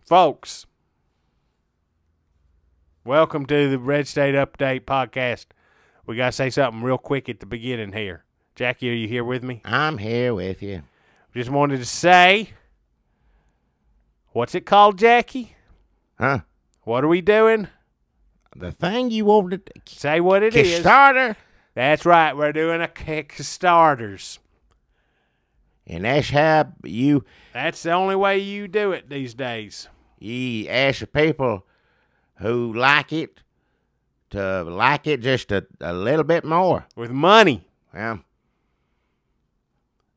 Folks, welcome to the Red State Update podcast. We got to say something real quick at the beginning here. Jackie, are you here with me? I'm here with you. Just wanted to say, what's it called, Jackie? Huh? What are we doing? The thing you wanted to Say what it is. Kickstarter? That's right. We're doing a Kickstarters. And that's how you That's the only way you do it these days. ask the people who like it to like it just a little bit more. With money. Well,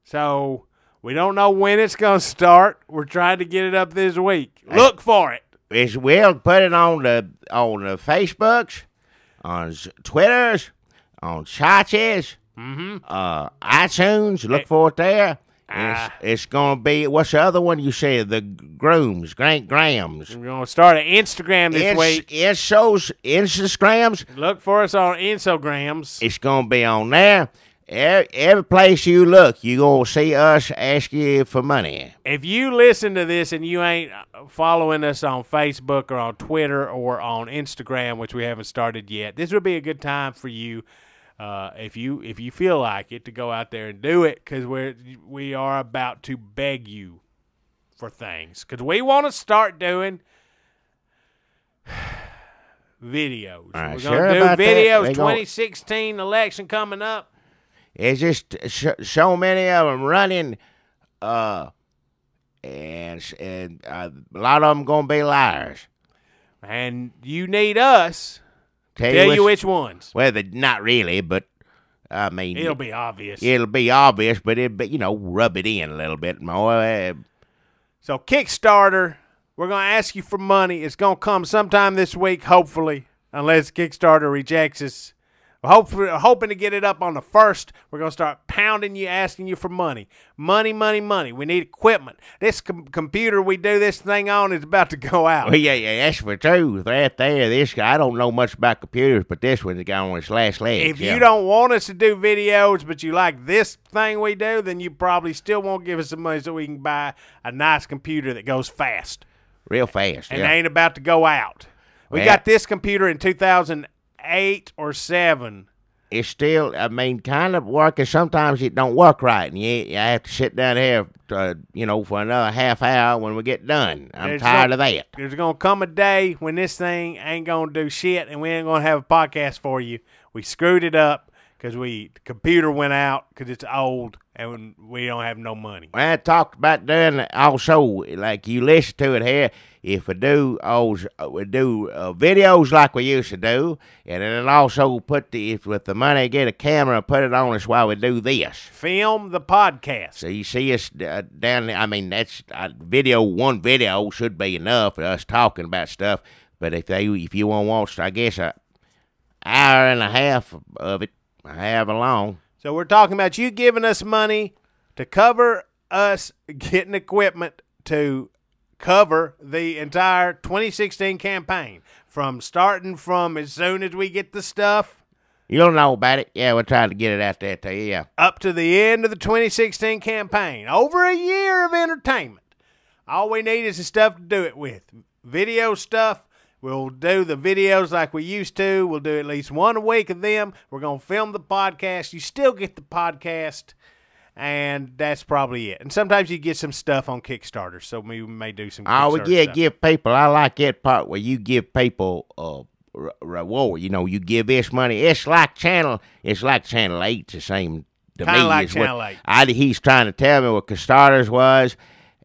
So, we don't know when it's going to start. We're trying to get it up this week. Look for it. we'll put it on the Facebooks, on Twitters, on churches, iTunes. Look for it there. And it's going to be, what's the other one you said? The Grams. We're going to start an Instagram this week. Instagrams. Look for us on Instagrams. It's going to be on there. Every place you look, you're going to see us ask you for money. If you listen to this and you ain't following us on Facebook or on Twitter or on Instagram, which we haven't started yet, this would be a good time for you, if you feel like it, to go out there and do it, because we are about to beg you for things, because we want to start doing videos. Right, We're going to do videos. 2016 election coming up. It's just so many of them running, and a lot of them going to be liars. And you need us to tell you which ones. Well, not really, but I mean, It'll be obvious. It'll be obvious, but rub it in a little bit more. So Kickstarter, we're going to ask you for money. It's going to come sometime this week, hopefully, unless Kickstarter rejects us. We're hoping to get it up on the 1st. We're going to start pounding you, asking you for money. Money. We need equipment. This computer we do this thing on is about to go out. Well, yeah, that's for truth right there. This guy, I don't know much about computers, but this one's got on its last legs. If you don't want us to do videos, but you like this thing we do, then you probably still won't give us some money so we can buy a nice computer that goes fast. Real fast, and ain't about to go out. We got this computer in 2008 or 7. It's still, kind of working. Sometimes it don't work right, and you have to sit down here, for another half hour when we get done. I'm tired of that. There's going to come a day when this thing ain't going to do shit, and we ain't going to have a podcast for you. We screwed it up because the computer went out because it's old, and we don't have no money. Well, I talked about doing also, like you listen to it here, if we do videos like we used to do, and then also with the money, get a camera and put it on us while we do this. Film the podcast. So you see us down there. That's one video should be enough for us talking about stuff. But if you want to watch, I guess, an hour and a half of it, however long. So we're talking about you giving us money to cover us getting equipment to cover the entire 2016 campaign, starting from as soon as we get the stuff. You'll know about it. Yeah, we're trying to get it out there to you, yeah. Up to the end of the 2016 campaign. Over a year of entertainment. All we need is the stuff to do it with. Video stuff. We'll do the videos like we used to. We'll do at least one a week of them. We're going to film the podcast. You still get the podcast. And that's probably it. And sometimes you get some stuff on Kickstarter, so we may do some Kickstarter stuff. Give people, I like that part where you give people reward. You give this money. It's like Channel 8's the same to me. Kind of like Channel 8. He's trying to tell me what Kickstarters was,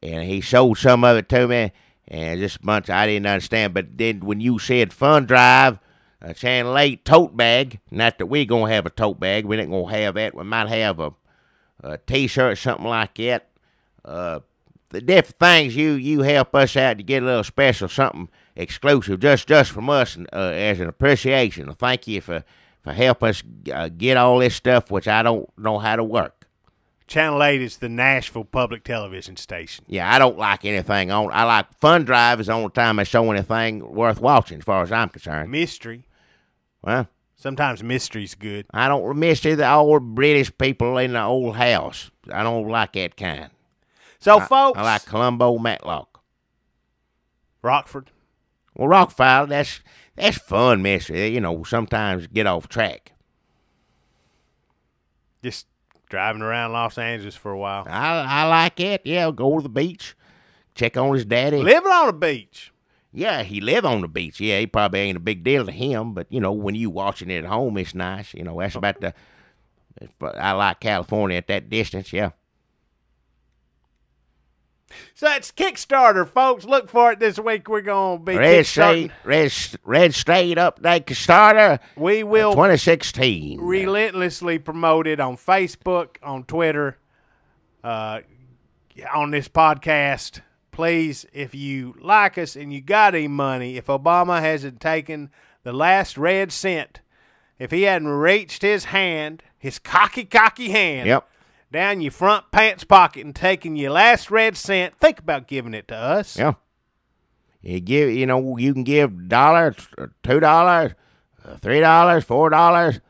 and he showed some of it to me, and just a bunch I didn't understand. But then when you said Fund Drive, Channel 8 tote bag, not that we're going to have a tote bag. We ain't going to have that. We might have a T-shirt, something like that. The different things you help us out to get a little special, something exclusive, just from us as an appreciation. Thank you for helping us get all this stuff, which I don't know how to work. Channel 8 is the Nashville Public Television Station. Yeah, I don't like anything on. I like Fun Drive is the only time I show anything worth watching, as far as I'm concerned. Mystery. Well, sometimes mystery's good. I don't mystery the old British people in the old house. I don't like that kind. So, folks, I like Columbo Matlock. Rockford. Well, Rockford, that's fun, mister. Sometimes get off track. Just driving around Los Angeles for a while. I like it. Yeah, go to the beach, check on his daddy. Living on the beach. Yeah, he live on the beach. Yeah, he probably ain't a big deal to him, but when you watching it at home, it's nice. That's about the. I like California at that distance. Yeah. So it's Kickstarter, folks. Look for it this week. We're going to be Red Kickstarting. State Update Kickstarter. We will 2016. relentlessly promote it on Facebook, on Twitter, on this podcast. Please, if you like us and you got any money, if Obama hasn't taken the last red cent, if he hadn't reached his hand, his cocky hand, Yep. down your front pants pocket and taking your last red cent, think about giving it to us. Yeah. You can give $1, $2, $3, $4,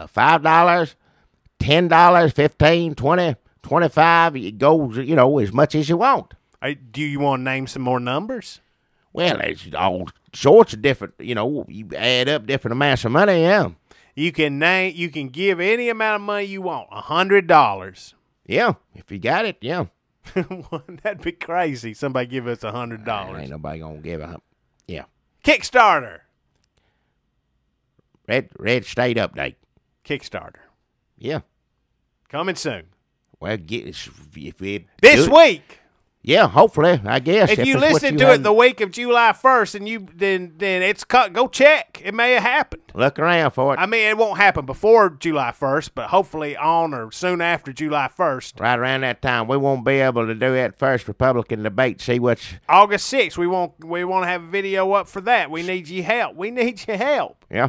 $5, $10, 15, 20, 25. It goes, as much as you want. Do you want to name some more numbers? Well, it's all sorts of different, you add up different amounts of money, yeah. You can give any amount of money you want, $100. Yeah, if you got it, yeah. That'd be crazy. Somebody give us $100. Ain't nobody gonna give a yeah. Kickstarter. Red State Update. Kickstarter. Yeah. Coming soon. Well, if we This week. Yeah, hopefully, I guess. If you listen to it the week of July 1st, and then it's cut, go check. It may have happened. Look around for it. I mean, it won't happen before July 1st, but hopefully on or soon after July 1st. Right around that time, we won't be able to do that first Republican debate. See what's August 6th. We want to have a video up for that. We need your help. We need your help. Yeah.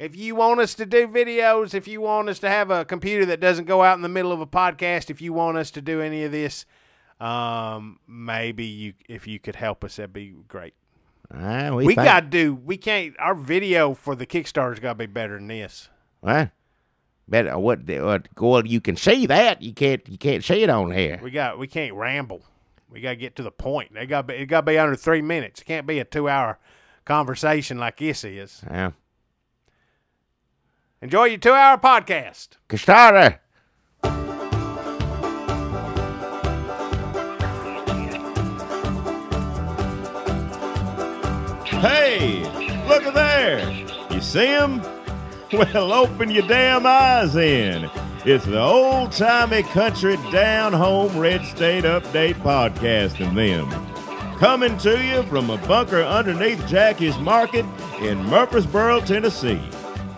If you want us to do videos, if you want us to have a computer that doesn't go out in the middle of a podcast, if you want us to do any of this, maybe if you could help us, that'd be great. We can't, our video for the Kickstarter's got to be better than this. What? Better, well, you can see that. You can't see it on here. We can't ramble. We got to get to the point. It got to be under 3 minutes. It can't be a 2-hour conversation like this is. Yeah. Enjoy your 2-hour podcast. Kickstarter. Hey, look at there. You see him? Well, open your damn eyes in. It's the old-timey country down-home Red State Update podcast and them. Coming to you from a bunker underneath Jackie's Market in Murfreesboro, Tennessee.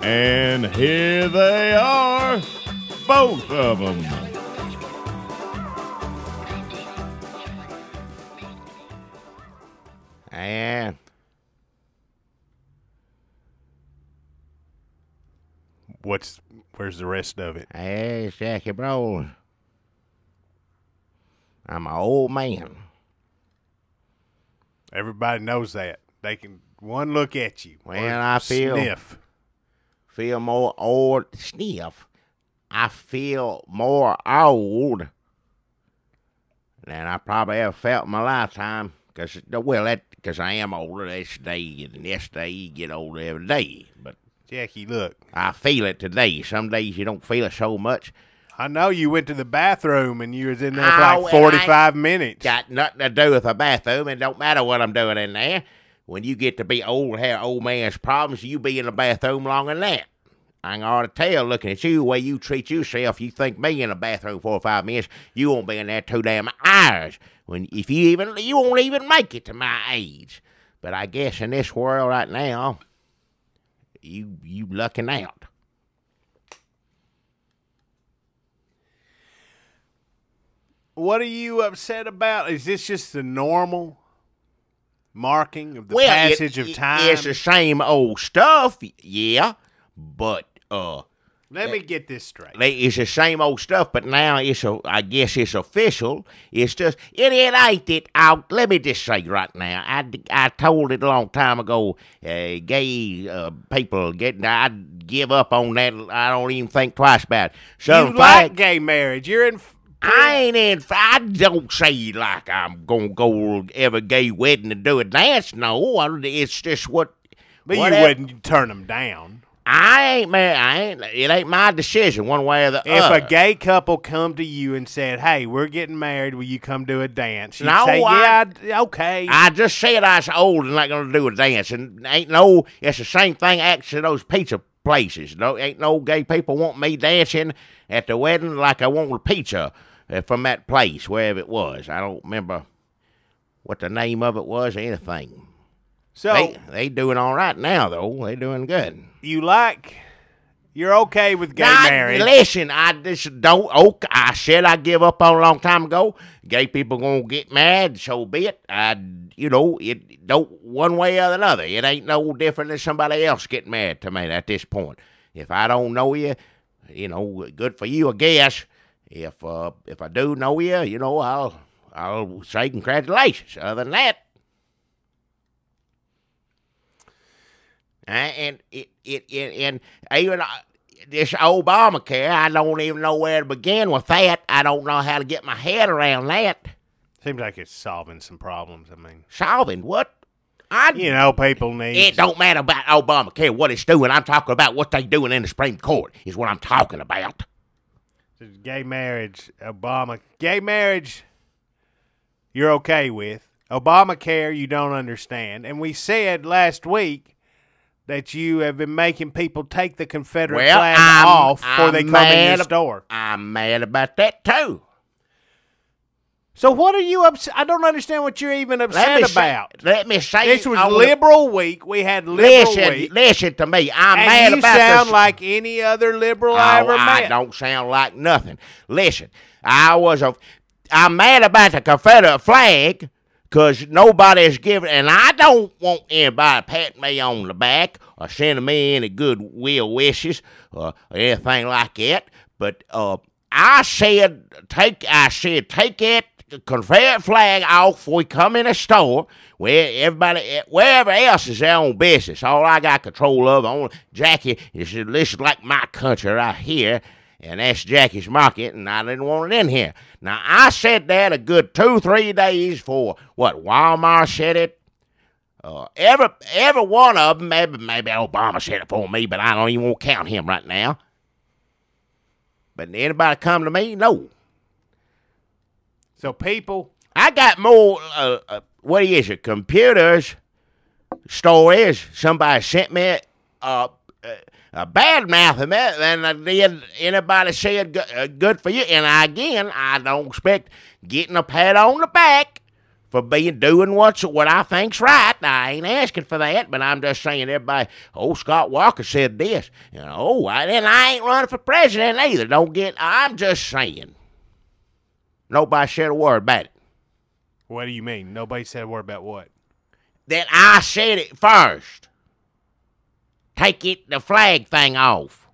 And here they are, both of them. And where's the rest of it? hey, Jackie Bro. I'm an old man. Everybody knows that. They can one look at you. Well, I feel more old. Sniff. I feel more old than I probably ever felt in my lifetime. Because I am older this day, and this day you get older every day. But Jackie, look. I feel it today. Some days you don't feel it so much. I know you went to the bathroom and you was in there for like 45 minutes. Got nothing to do with a bathroom. It don't matter what I'm doing in there. When you get to be old, have old man's problems, you be in the bathroom longer than that. I can already tell looking at you, the way you treat yourself, you think me in the bathroom 4 or 5 minutes, you won't be in there 2 damn hours. You won't even make it to my age. But I guess in this world right now, you lucking out. What are you upset about? Is this just the normal marking of the passage of time? It's the same old stuff, yeah, but let me get this straight. It's the same old stuff, but now I guess it's official. It's just it ain't it out. Let me just say right now, I told it a long time ago. Gay people I'd give up on that. I don't even think twice about it. You like gay marriage? You're in I don't say like I'm gonna go every gay wedding and do a dance. No, it's just what. But you wouldn't turn them down. I ain't married. It ain't my decision one way or the other. If a gay couple come to you and said, "Hey, we're getting married. Will you come do a dance?" You'd No, say, "Yeah, okay." I just said I was old and not gonna do a dance, and ain't no. It's the same thing. Actually, those pizza places. No, ain't no gay people want me dancing at the wedding like I want with pizza from that place, wherever it was. I don't remember what the name of it was or anything. So they doing all right now, though. They doing good. You're okay with gay marriage? Listen, I just don't. Okay, I said I give up on a long time ago. Gay people gonna get married, so be it. It don't one way or another. It ain't no different than somebody else getting married to me at this point. If I don't know you, good for you, I guess. If I do know you, I'll say congratulations. Other than that. And even this Obamacare, I don't even know where to begin with that. I don't know how to get my head around that. Seems like it's solving some problems. I mean, solving what? People need. It don't matter about Obamacare, what it's doing. I'm talking about what they doing in the Supreme Court is what I'm talking about. Gay marriage, gay marriage, you're okay with. Obamacare, you don't understand. And we said last week that you have been making people take the Confederate flag off before they come in your store. I'm mad about that, too. So what are you upset? I don't understand what you're even upset about. Let me say this was liberal week. We had liberal week. Listen to me. I'm and mad you about this. You sound like any other liberal I ever met. I don't sound like nothing. Listen, I'm mad about the Confederate flag because nobody's giving, and I don't want anybody patting me on the back or sending me any goodwill wishes or anything like that. But I said take that Confederate flag off before we come in a store wherever else is their own business. All I got control of, Jackie, this is like my country right here. And that's Jackie's Market, and I didn't want it in here. Now, I said that a good 2-3 days for Walmart said it. Every one of them, maybe Obama said it for me, but I don't even want to count him right now. But anybody come to me? No. So people, I got more, what is it, computers, stories. Somebody sent me a bad mouth of it than I did anybody said good for you. And I don't expect getting a pat on the back for doing what I think's right. I ain't asking for that, but I'm just saying everybody, Scott Walker said this. And I ain't running for president either. I'm just saying. Nobody said a word about it. What do you mean? Nobody said a word about what? That I said it first. Take the flag thing off.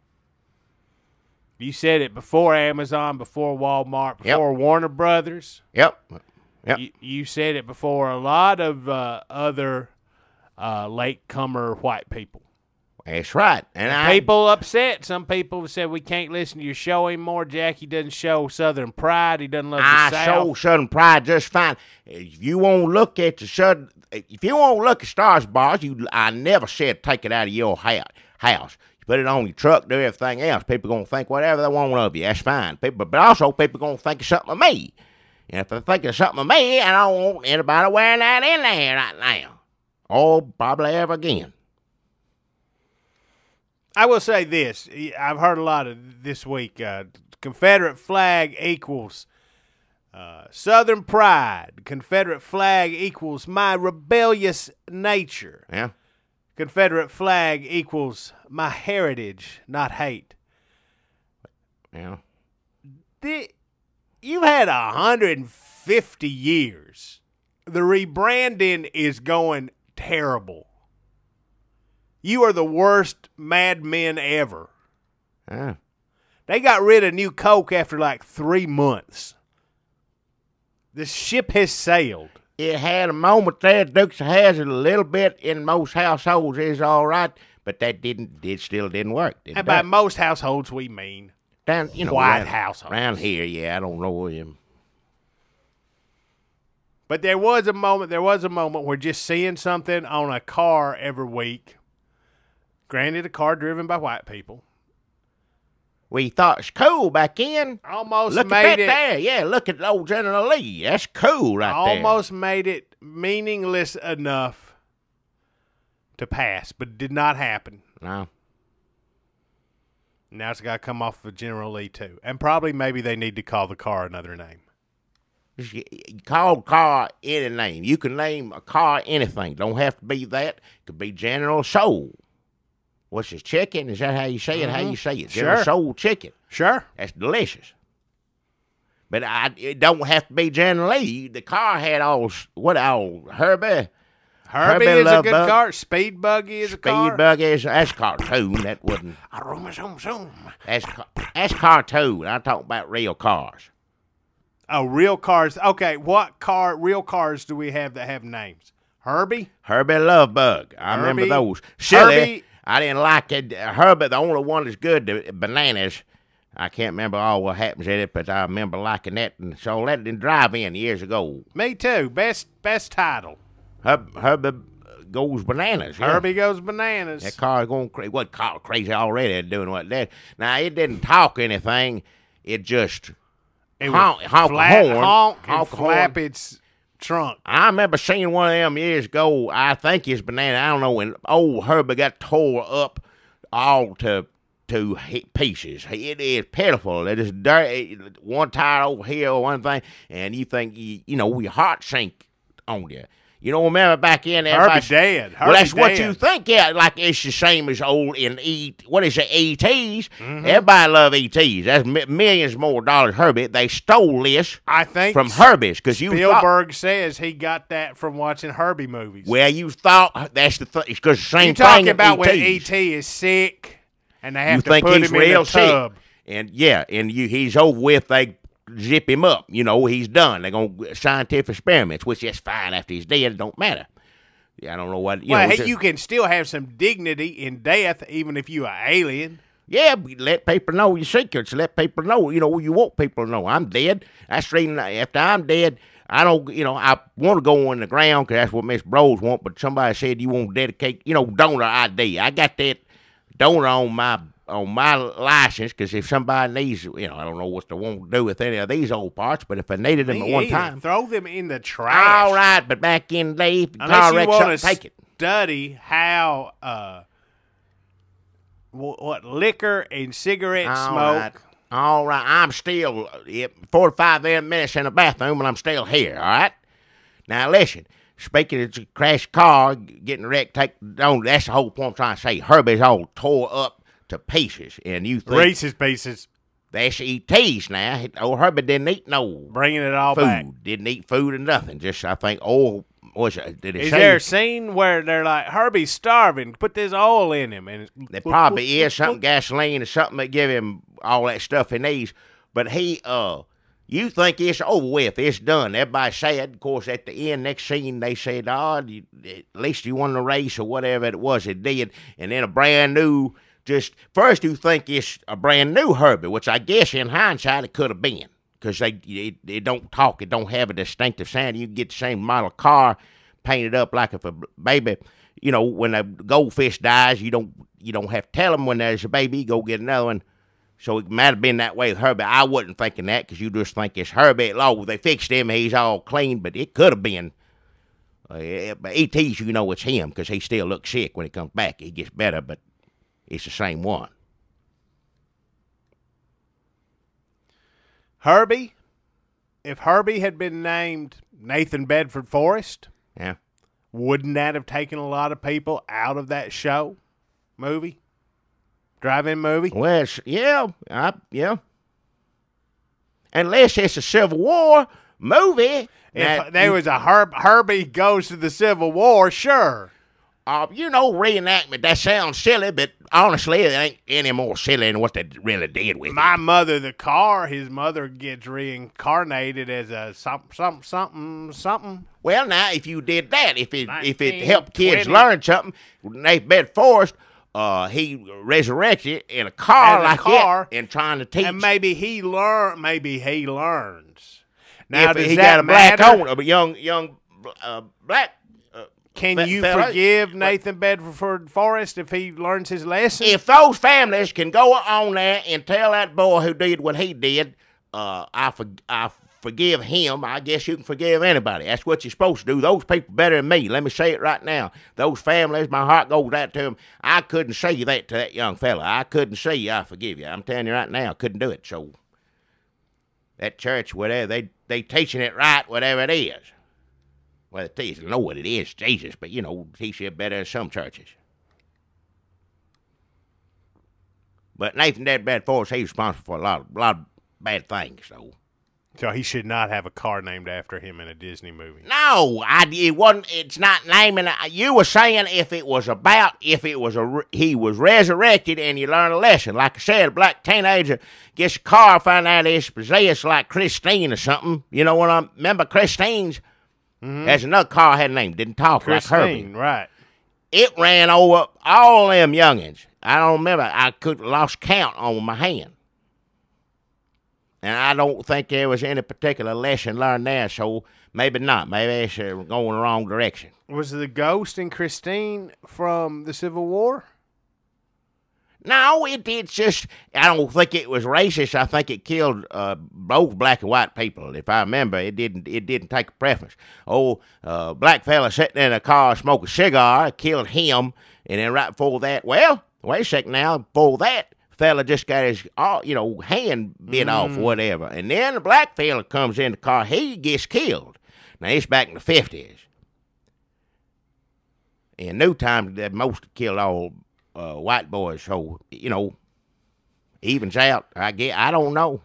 You said it before Amazon, before Walmart, before Warner Brothers. Yep. You said it before a lot of other latecomer white people. That's right. And people upset. Some people have said we can't listen to your show anymore. Jackie doesn't show Southern pride. He doesn't love the South. I show Southern pride just fine. If you won't look at Stars Bars, I never said take it out of your house. You put it on your truck, do everything else. People going to think whatever they want of you. That's fine. But also people going to think of something of me. And if they think of something of me, I don't want anybody wearing that in there right now. Or probably ever again. I will say this. I've heard a lot of this week. Confederate flag equals Southern pride. Confederate flag equals my rebellious nature. Yeah. Confederate flag equals my heritage, not hate. Yeah. You've had 150 years. The rebranding is going terrible. You are the worst madmen ever. Yeah. They got rid of New Coke after like 3 months. The ship has sailed. It had a moment there. Dukes of Hazzard a little bit in most households is all right, but that still didn't work. And by most households we mean Down, White House. Around here, yeah, I don't know him. But there was a moment where just seeing something on a car every week, granted a car driven by white people. We thought it's cool back in. Almost look made at that it. there. Yeah, look at old General Lee. That's cool right there. Almost made it meaningless enough to pass, but did not happen. No. Now it's got to come off of General Lee, too. And probably maybe they need to call the car another name. You call car any name. You can name a car anything. Don't have to be that. It could be General Soul. What's his chicken? Is that how you say it? How you say it? General Soul chicken. Sure. That's delicious. But it don't have to be General Lee. The car had Herbie. Herbie is a good car. Speed Buggy is a car. Speed Buggy that's cartoon. That wouldn't. That's cartoon. I'm talking about real cars. Oh, real cars. Okay, real cars do we have that have names? Herbie? Herbie Love Bug. I remember those. Silly. Herbie. I didn't like it. Herbie, the only one that's good, the bananas. I can't remember all what happens in it, but I remember liking that. And so that didn't drive in years ago. Me too. Best title. Herbie goes bananas. Yeah. Herbie goes bananas. That car going crazy. What car crazy already doing what that? Now, it didn't talk anything. It just honk a horn. And flap its trunk. I remember seeing one of them years ago. I think it's banana. I don't know. When old Herbie got tore up all to pieces. It is pitiful. It is dirty. One tire over here, one thing, and you think your heart sink on you. You know, remember back in there? Herbie dead. Well, that's what you think. Yeah, like it's the same as old in what is it, ETs? Mm-hmm. Everybody love ETs. That's millions more dollars. Herbie, they stole this. I think from Herbie's because Spielberg says he got that from watching Herbie movies. Well, you thought that's the thing. It's because the same thing. You're talking about when ET is sick and they have to put him in the tub. And he's over with. They zip him up. He's done. They're going to scientific experiments, which is fine after he's dead. It don't matter. Yeah, I don't know what. You can still have some dignity in death, even if you're an alien. Yeah, let people know your secrets. Let people know. You want people to know. I'm dead. That's the reason after I'm dead, I don't. I want to go in the ground because that's what Miss Bros want. But somebody said you want to dedicate. Donor ID. I got that donor on my license, because if somebody needs, I don't know what they want to do with any of these old parts, but if I needed them at one time, throw them in the trash. All right, but back in the day, if the car wrecked something, take it. Study how what liquor and cigarette smoke. All right, I'm still 45 minutes in the bathroom, and I'm still here. All right, now listen. Speaking of crashed car, getting wrecked, that's the whole point I'm trying to say. Herbie's all tore up to pieces, and you think Reese's Pieces. That's ETs now. Old Herbie didn't eat no bringing it all food. Back. Didn't eat food or nothing. Just I think Is there a scene where they're like, Herbie's starving, put this oil in him, and there probably is something gasoline or something that give him all that stuff he needs. But you think it's over with, it's done. Everybody said, of course, at the end, next scene, they said, at least you won the race or whatever it was it did. And then a brand new, first you think it's a brand new Herbie, which I guess in hindsight it could have been. Because it don't talk, it don't have a distinctive sound. You can get the same model car painted up like if a baby, when a goldfish dies, you don't have to tell them when there's a baby, go get another one. So it might have been that way with Herbie. I wasn't thinking that because you just think it's Herbie. They fixed him, he's all clean, but it could have been. But ET's, it's him because he still looks sick when he comes back. He gets better, but it's the same one. Herbie, if Herbie had been named Nathan Bedford Forrest, yeah, wouldn't that have taken a lot of people out of that drive-in movie? Well, yeah. Unless it's a Civil War movie. If there was a Herbie goes to the Civil War, sure. Reenactment, that sounds silly, but honestly, it ain't any more silly than what they really did with My mother, the car, his mother gets reincarnated as a something. Well, now, if you did that, if it helped kids learn something, Nathan Bedford Forrest, he resurrected in a car And a like car, that and trying to teach. And maybe he learns. Now, if does he that got a black matter? owner, a young black. Can you fella, forgive Nathan Bedford Forrest if he learns his lesson? If those families can go on there and tell that boy who did what he did, I forgive him. I guess you can forgive anybody. That's what you're supposed to do. Those people better than me. Let me say it right now. Those families, my heart goes out to them. I couldn't say that to that young fella. I couldn't say I forgive you. I'm telling you right now, I couldn't do it. So that church, whatever, they teaching it right, whatever it is. Well, they know what it is, Jesus, but, teach it better than some churches. But Nathan Bedford Forrest, he's responsible for a lot of bad things, so. So he should not have a car named after him in a Disney movie. No, it wasn't. It's not naming. You were saying he was resurrected and you learn a lesson. Like I said, a black teenager gets a car, find out it's possessed like Christine or something. You know what remember Christine's? Mm-hmm. There's another car had a name, didn't talk Christine, like Herbie. Right. It ran over all them youngins. I don't remember. I lost count on my hand. And I don't think there was any particular lesson learned there, so maybe not. Maybe it's going the wrong direction. Was the ghost in Christine from the Civil War? No, it's just, I don't think it was racist. I think it killed both black and white people. If I remember, it didn't take a preference. Black fella sitting in a car smoking a cigar, killed him, and then right before that, well, wait a second now, before that, fella just got his hand bit off or whatever. And then the black fella comes in the car, he gets killed. Now, it's back in the 50s. In new times, they most killed all white boys, so, evens out. I don't know.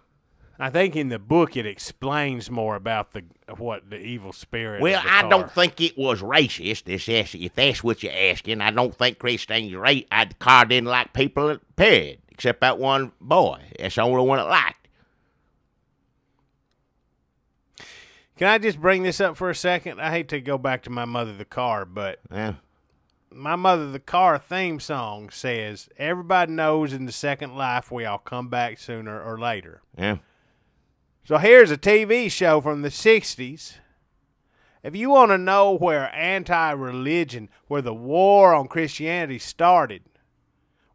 I think in the book it explains more about what the evil spirit. Well, of the I car. don't think it was racist. If that's what you're asking, I don't think Christine's racist. The car didn't like people, period, except that one boy. That's the only one it liked. Can I just bring this up for a second? I hate to go back to My Mother the Car, but My Mother the Car theme song says, everybody knows in the second life we all come back sooner or later. Yeah. So here's a TV show from the 60s. If you want to know where anti-religion, where the war on Christianity started,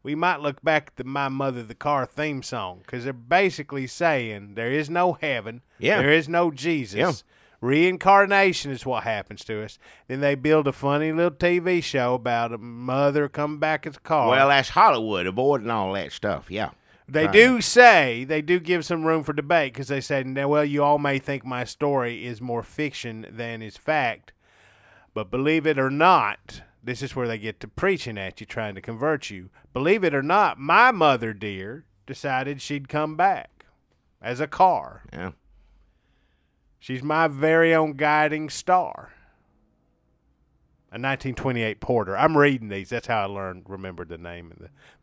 we might look back at the My Mother the Car theme song, because they're basically saying there is no heaven, there is no Jesus. Yeah. Reincarnation is what happens to us. Then they build a funny little TV show about a mother coming back as a car. Well, that's Hollywood, avoiding all that stuff, yeah. They do give some room for debate, because they say, well, you all may think my story is more fiction than is fact, but believe it or not, this is where they get to preaching at you, trying to convert you. Believe it or not, my mother, dear, decided she'd come back as a car. Yeah. She's my very own guiding star. A 1928 Porter. I'm reading these. That's how I remembered the name.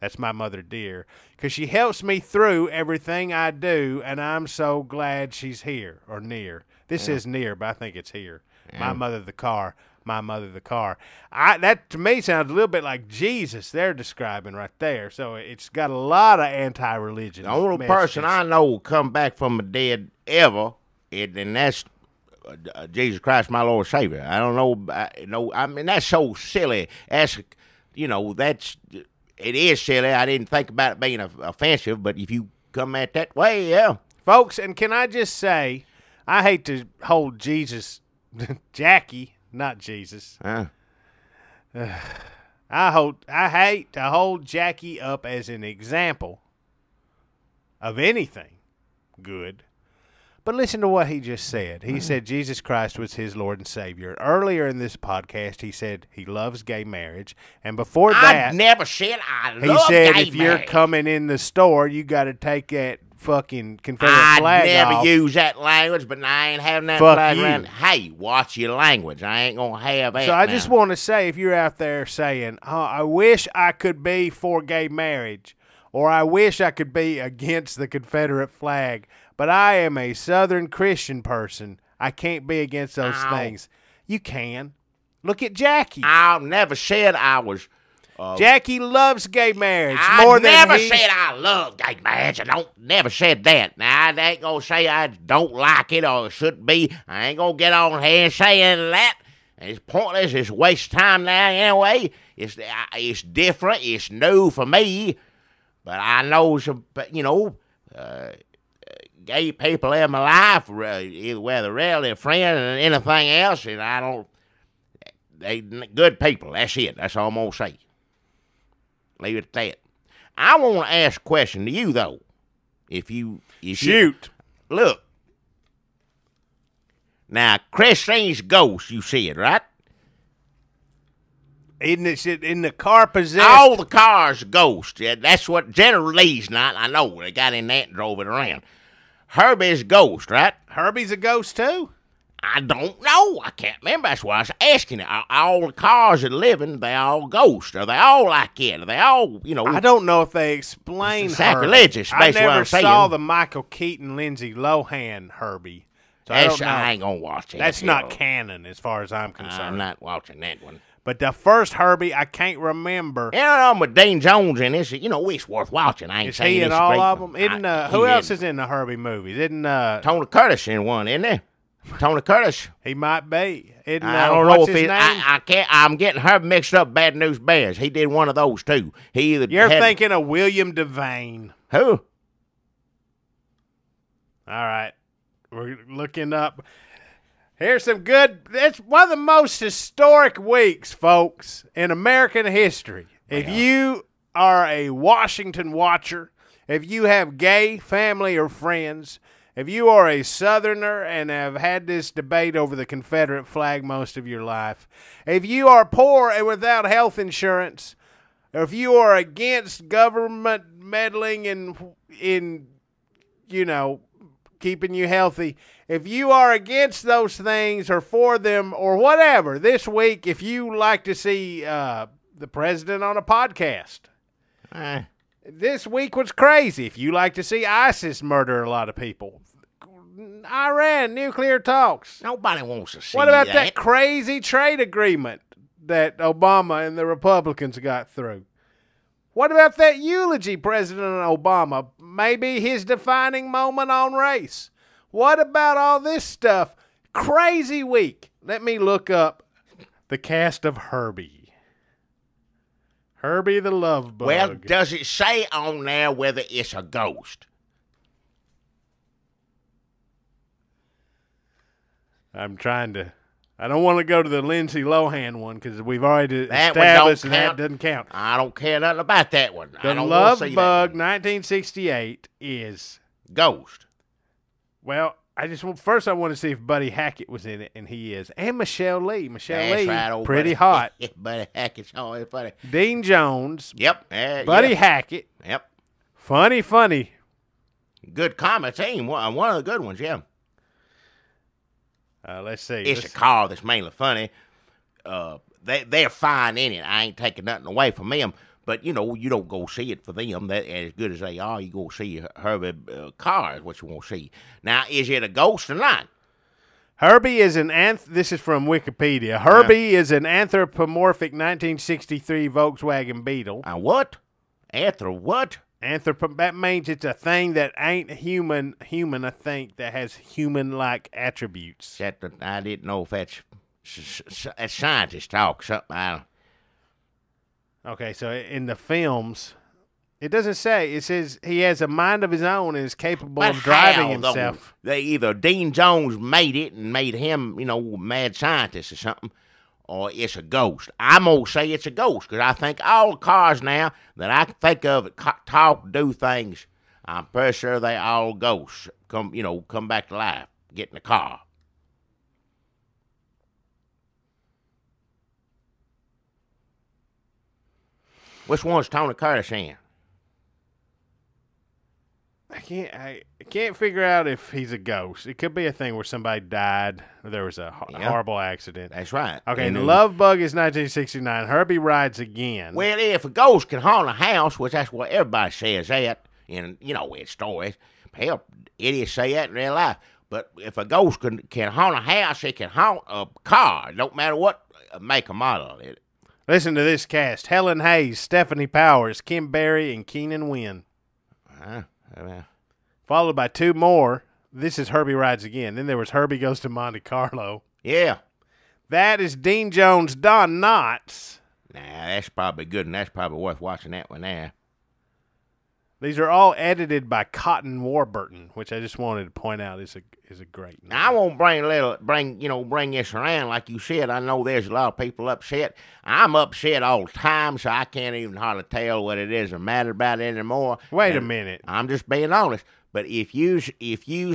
That's My Mother Dear. Because she helps me through everything I do, and I'm so glad she's here, or near. This is near, but I think it's here. Yeah. My Mother the Car. My Mother the Car. That, to me, sounds a little bit like Jesus they're describing right there. So it's got a lot of anti-religion. The only person I know will come back from the dead ever, and that's Jesus Christ, my Lord and Savior. I don't know. I mean, that's so silly. It is silly. I didn't think about it being offensive, but if you come at that way, yeah. Folks, and can I just say, I hate to hold Jesus, Jackie, not Jesus. I hate to hold Jackie up as an example of anything good. But listen to what he just said. He said Jesus Christ was his Lord and Savior. Earlier in this podcast, he said he loves gay marriage. And before that, I never said I love gay marriage. He said marriage. if you're coming in the store, you got to take that fucking Confederate flag I never off. use that language, but I ain't having that Fuck flag you. around. Hey, watch your language. I ain't going to have that. So I now. just want to say, if you're out there saying, I wish I could be for gay marriage, or I wish I could be against the Confederate flag, but I am a Southern Christian person, I can't be against those things. You can. Look at Jackie. I never said I was Jackie loves gay marriage I more than never he... said I love gay marriage. Never said that. Now, I ain't gonna say I don't like it or it should be. I ain't gonna get on here saying that. It's pointless. It's a waste of time now anyway. It's different. It's new for me. But I know some, gay people in my life, either whether relative, friend, and anything else, and they good people. That's it. That's all I'm gonna say. Leave it at that. I want to ask a question to you though. If you Shoot. Look. Now, Christine's ghost, you said, right? In the car possessed. All the cars ghost. Yeah, that's what General Lee's not. I know. They got in that and drove it around. Herbie's ghost, right? Herbie's a ghost too? I don't know. I can't remember. That's why I was asking it. Are all the cars that are living, they all ghosts? Are they all like it? Are they all, I don't know if they explain sacrilegious. I Basically what never I'm saying. saw the Michael Keaton, Lindsay Lohan Herbie. So I ain't going to watch it. That's not canon as far as I'm concerned. I'm not watching that one. But the first Herbie, I can't remember. I'm with Dean Jones in this. It's worth watching. I ain't Is saying he in it's all great, of them? but Who else is in the Herbie movies? Tony Curtis in one, isn't there? Tony Curtis. He might be. I don't know what's if his he. name? I can't. I'm getting her mixed up. Bad News Bears. He did one of those too. He either You're had, thinking of William Devane. who? All right, we're looking up. Here's some good. It's one of the most historic weeks, folks, in American history. If you are a Washington watcher, if you have gay family or friends, if you are a Southerner and have had this debate over the Confederate flag most of your life, if you are poor and without health insurance, or if you are against government meddling in keeping you healthy, if you are against those things or for them or whatever, this week, if you like to see the president on a podcast, this week was crazy. If you like to see ISIS murder a lot of people, Iran, nuclear talks. Nobody wants to see What about that crazy trade agreement that Obama and the Republicans got through? What about that eulogy President Obama? Maybe his defining moment on race. What about all this stuff? Crazy week. Let me look up the cast of Herbie. Herbie the Love Bug. Well, does it say on there whether it's a ghost? I don't want to go to the Lindsay Lohan one because we've already established that doesn't count. I don't care nothing about that one. The I don't Love see Bug that 1968 is ghost. Well, first I want to see if Buddy Hackett was in it, and he is, and Michelle Lee. Michelle Lee, right, pretty Buddy. hot. Buddy Hackett's always funny. Dean Jones. Yep. Buddy Hackett. Yep. Funny. Good comedy team. One of the good ones. Yeah. Let's see. It's a car that's mainly funny. They're fine in it. I ain't taking nothing away from them. But, you don't go see it for them. That as good as they are, you go see Herbie car is what you want to see. Now, is it a ghost or not? Herbie is this is from Wikipedia. Herbie is an anthropomorphic 1963 Volkswagen Beetle. What? What? That means it's a thing that ain't human, I think, that has human-like attributes. I didn't know if that's scientist talk. Something. Okay, so in the films, it doesn't say. It says he has a mind of his own and is capable of driving himself. They either Dean Jones made it and made him, mad scientist or something, or it's a ghost. I'm going to say it's a ghost because I think all the cars now that I can think of that talk, do things, I'm pretty sure they all ghosts. Come back to life, get in the car. Which one's Tony Curtis in? I can't figure out if he's a ghost. It could be a thing where somebody died or there was a horrible accident. That's right. Okay, the Love Bug is 1969. Herbie rides again. Well, if a ghost can haunt a house, which that's what everybody says that in, in stories. Hell, idiots say that in real life. But if a ghost can haunt a house, it can haunt a car. It don't matter what make or model it. Listen to this cast: Helen Hayes, Stephanie Powers, Kim Berry, and Keenan Wynn. Followed by two more. This is Herbie Rides Again. Then there was Herbie Goes to Monte Carlo. Yeah. That is Dean Jones' Don Knotts. Nah, that's probably good, and that's probably worth watching that one there. These are all edited by Cotton Warburton, which I just wanted to point out is a great name. Now, I won't bring this around like you said. I know there's a lot of people upset. I'm upset all the time, so I can't even hardly tell what it is or matter about it anymore. Wait a minute. I'm just being honest. But if you's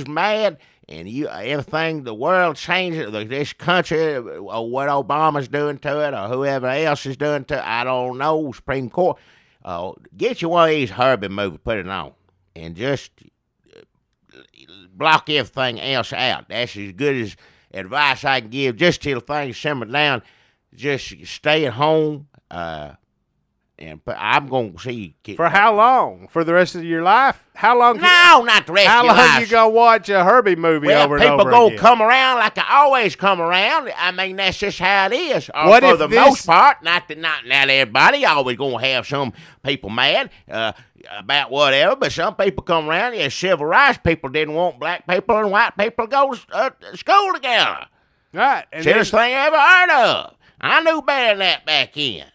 mad and everything, the world changes, this country, or what Obama's doing to it, or whoever else is doing to it, I don't know, Supreme Court, get you one of these Herbie movies, put it on, and just block everything else out. That's as good as advice I can give, just till things simmer down. Just stay at home, and I'm going to see. For how long? For the rest of your life? How long? No, not the rest of your life. How long you going to watch a Herbie movie over and over again? People go come around like I always come around. I mean, that's just how it is. What for the most part, not everybody. Always going to have some people mad about whatever, but some people come around. Yeah, civil rights people didn't want black people and white people to go to school together. Right. Silliest thing I ever heard of. I knew better than that back then.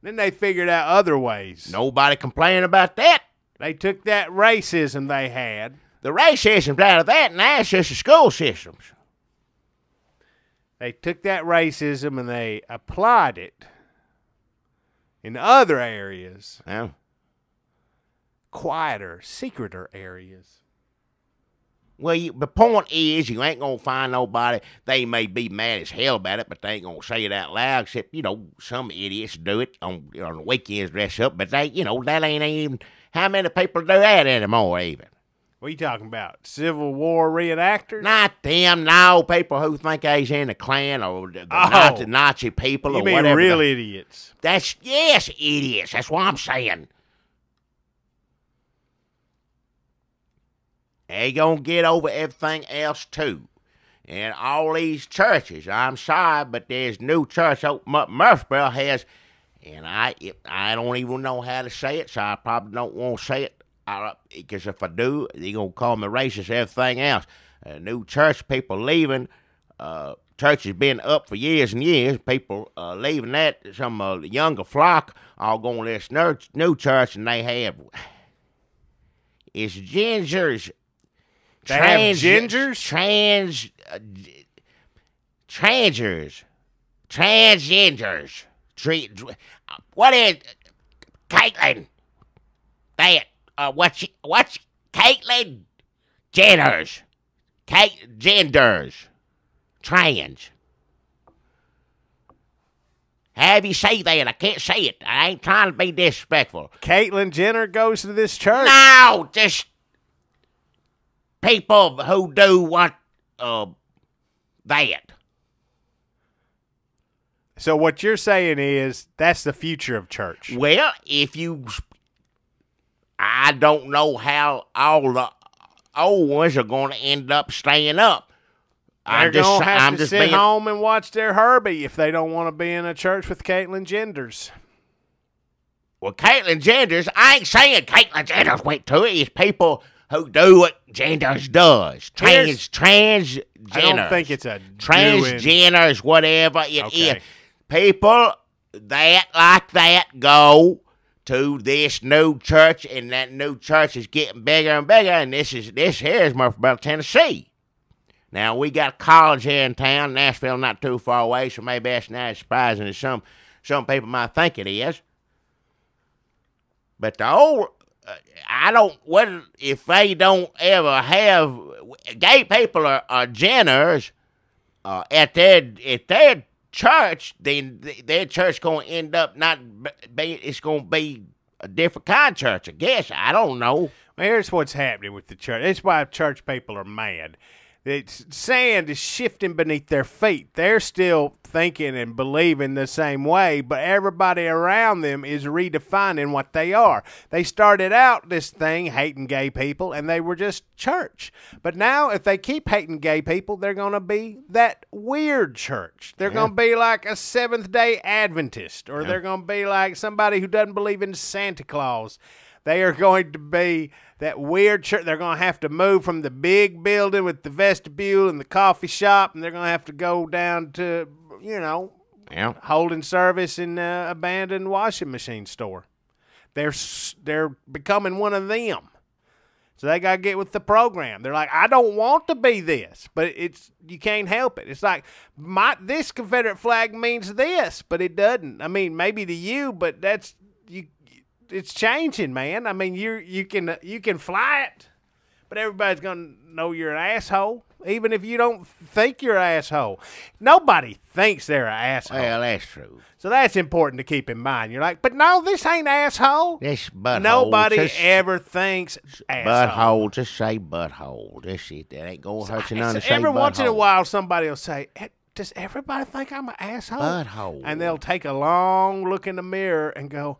Then they figured out other ways. Nobody complaining about that. They took that racism they had. The racism's out of that, and now it's just the school systems. They took that racism and they applied it in other areas. Yeah. Quieter, secreter areas. Well, the point is, you ain't going to find nobody. They may be mad as hell about it, but they ain't going to say it out loud, except, some idiots do it on the weekends, dress up, but that ain't even, how many people do that anymore, even? What are you talking about? Civil War reenactors? Not them, no, people who think they's in the Klan or the Nazi people or whatever. You mean real idiots? Yes, idiots, that's what I'm saying. They gonna get over everything else too. And all these churches, I'm sorry, but there's new church open up Murfreesboro has, and I don't even know how to say it, so I probably don't want to say it, because if I do, they're gonna call me racist, everything else. New church, people leaving, church has been up for years and years, people leaving that, some younger flock all going to this new church, and they have, it's gingers. They have gingers? Transgenders. What is Caitlyn? What's Caitlyn? Genders. Trans. Have you say that? I can't say it. I ain't trying to be disrespectful. Caitlyn Jenner goes to this church? No, just people who do what, that. So what you're saying is that's the future of church. Well, I don't know how all the old ones are going to end up staying up. They're going to have to sit home and watch their Herbie if they don't want to be in a church with Caitlyn Genders. Well, Caitlyn Genders, I ain't saying Caitlyn Genders went to it. It's people who do what Genders does. Transgenders. I don't think it's a transgenders, whatever it is. People that go to this new church, and that new church is getting bigger and bigger, and this here is Murfreesboro, Tennessee. Now, we got a college here in town, Nashville not too far away, so maybe that's not as surprising as some people might think it is. But the old... if they don't ever have gay people are genders at their church, then their church gonna end up it's gonna be a different kind of church, I guess. I don't know. Well, here's what's happening with the church. That's why church people are mad. Sand is shifting beneath their feet. They're still thinking and believing the same way, but everybody around them is redefining what they are. They started out this thing hating gay people, and they were just church. But now, if they keep hating gay people, they're going to be that weird church. They're going to be like a Seventh-day Adventist, or they're going to be like somebody who doesn't believe in Santa Claus. They are going to be that weird church. They're going to have to move from the big building with the vestibule and the coffee shop, and they're going to have to go down to, holding service in an abandoned washing machine store. They're becoming one of them. So they got to get with the program. They're like, I don't want to be this, but you can't help it. It's like, this Confederate flag means this, but it doesn't. I mean, maybe to you, but it's changing, man. I mean, you can fly it, but everybody's gonna know you're an asshole, even if you don't think you're an asshole. Nobody thinks they're an asshole. Well, that's true. So that's important to keep in mind. You're like, but no, this ain't asshole. This butthole. Nobody ever thinks asshole. Butthole. Just say butthole. This shit that ain't gonna hurt you none to say every butthole. once in a while, somebody will say, does everybody think I'm an asshole? Butthole. And they'll take a long look in the mirror and go,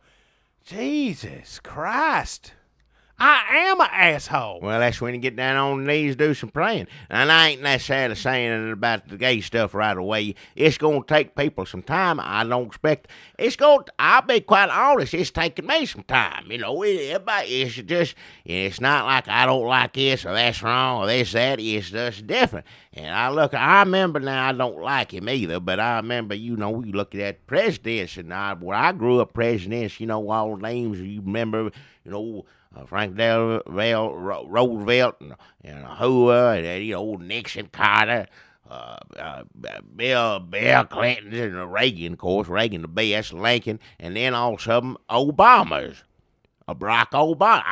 Jesus Christ, I am an asshole. Well, that's when you get down on your knees, do some praying. And I ain't necessarily saying about the gay stuff right away. It's going to take people some time. I don't expect I'll be quite honest, it's taking me some time. It's not like I don't like this or that's wrong or this, that. It's just different. And I remember now, I don't like him either, but I remember, we look at that presidents, and where I grew up, presidents, all the names, you remember, Franklin Roosevelt, and Hoover, and Nixon, Carter, Bill Clinton, and Reagan, of course, Reagan the best, Lincoln, and then all of a sudden, Obama's. Barack Obama.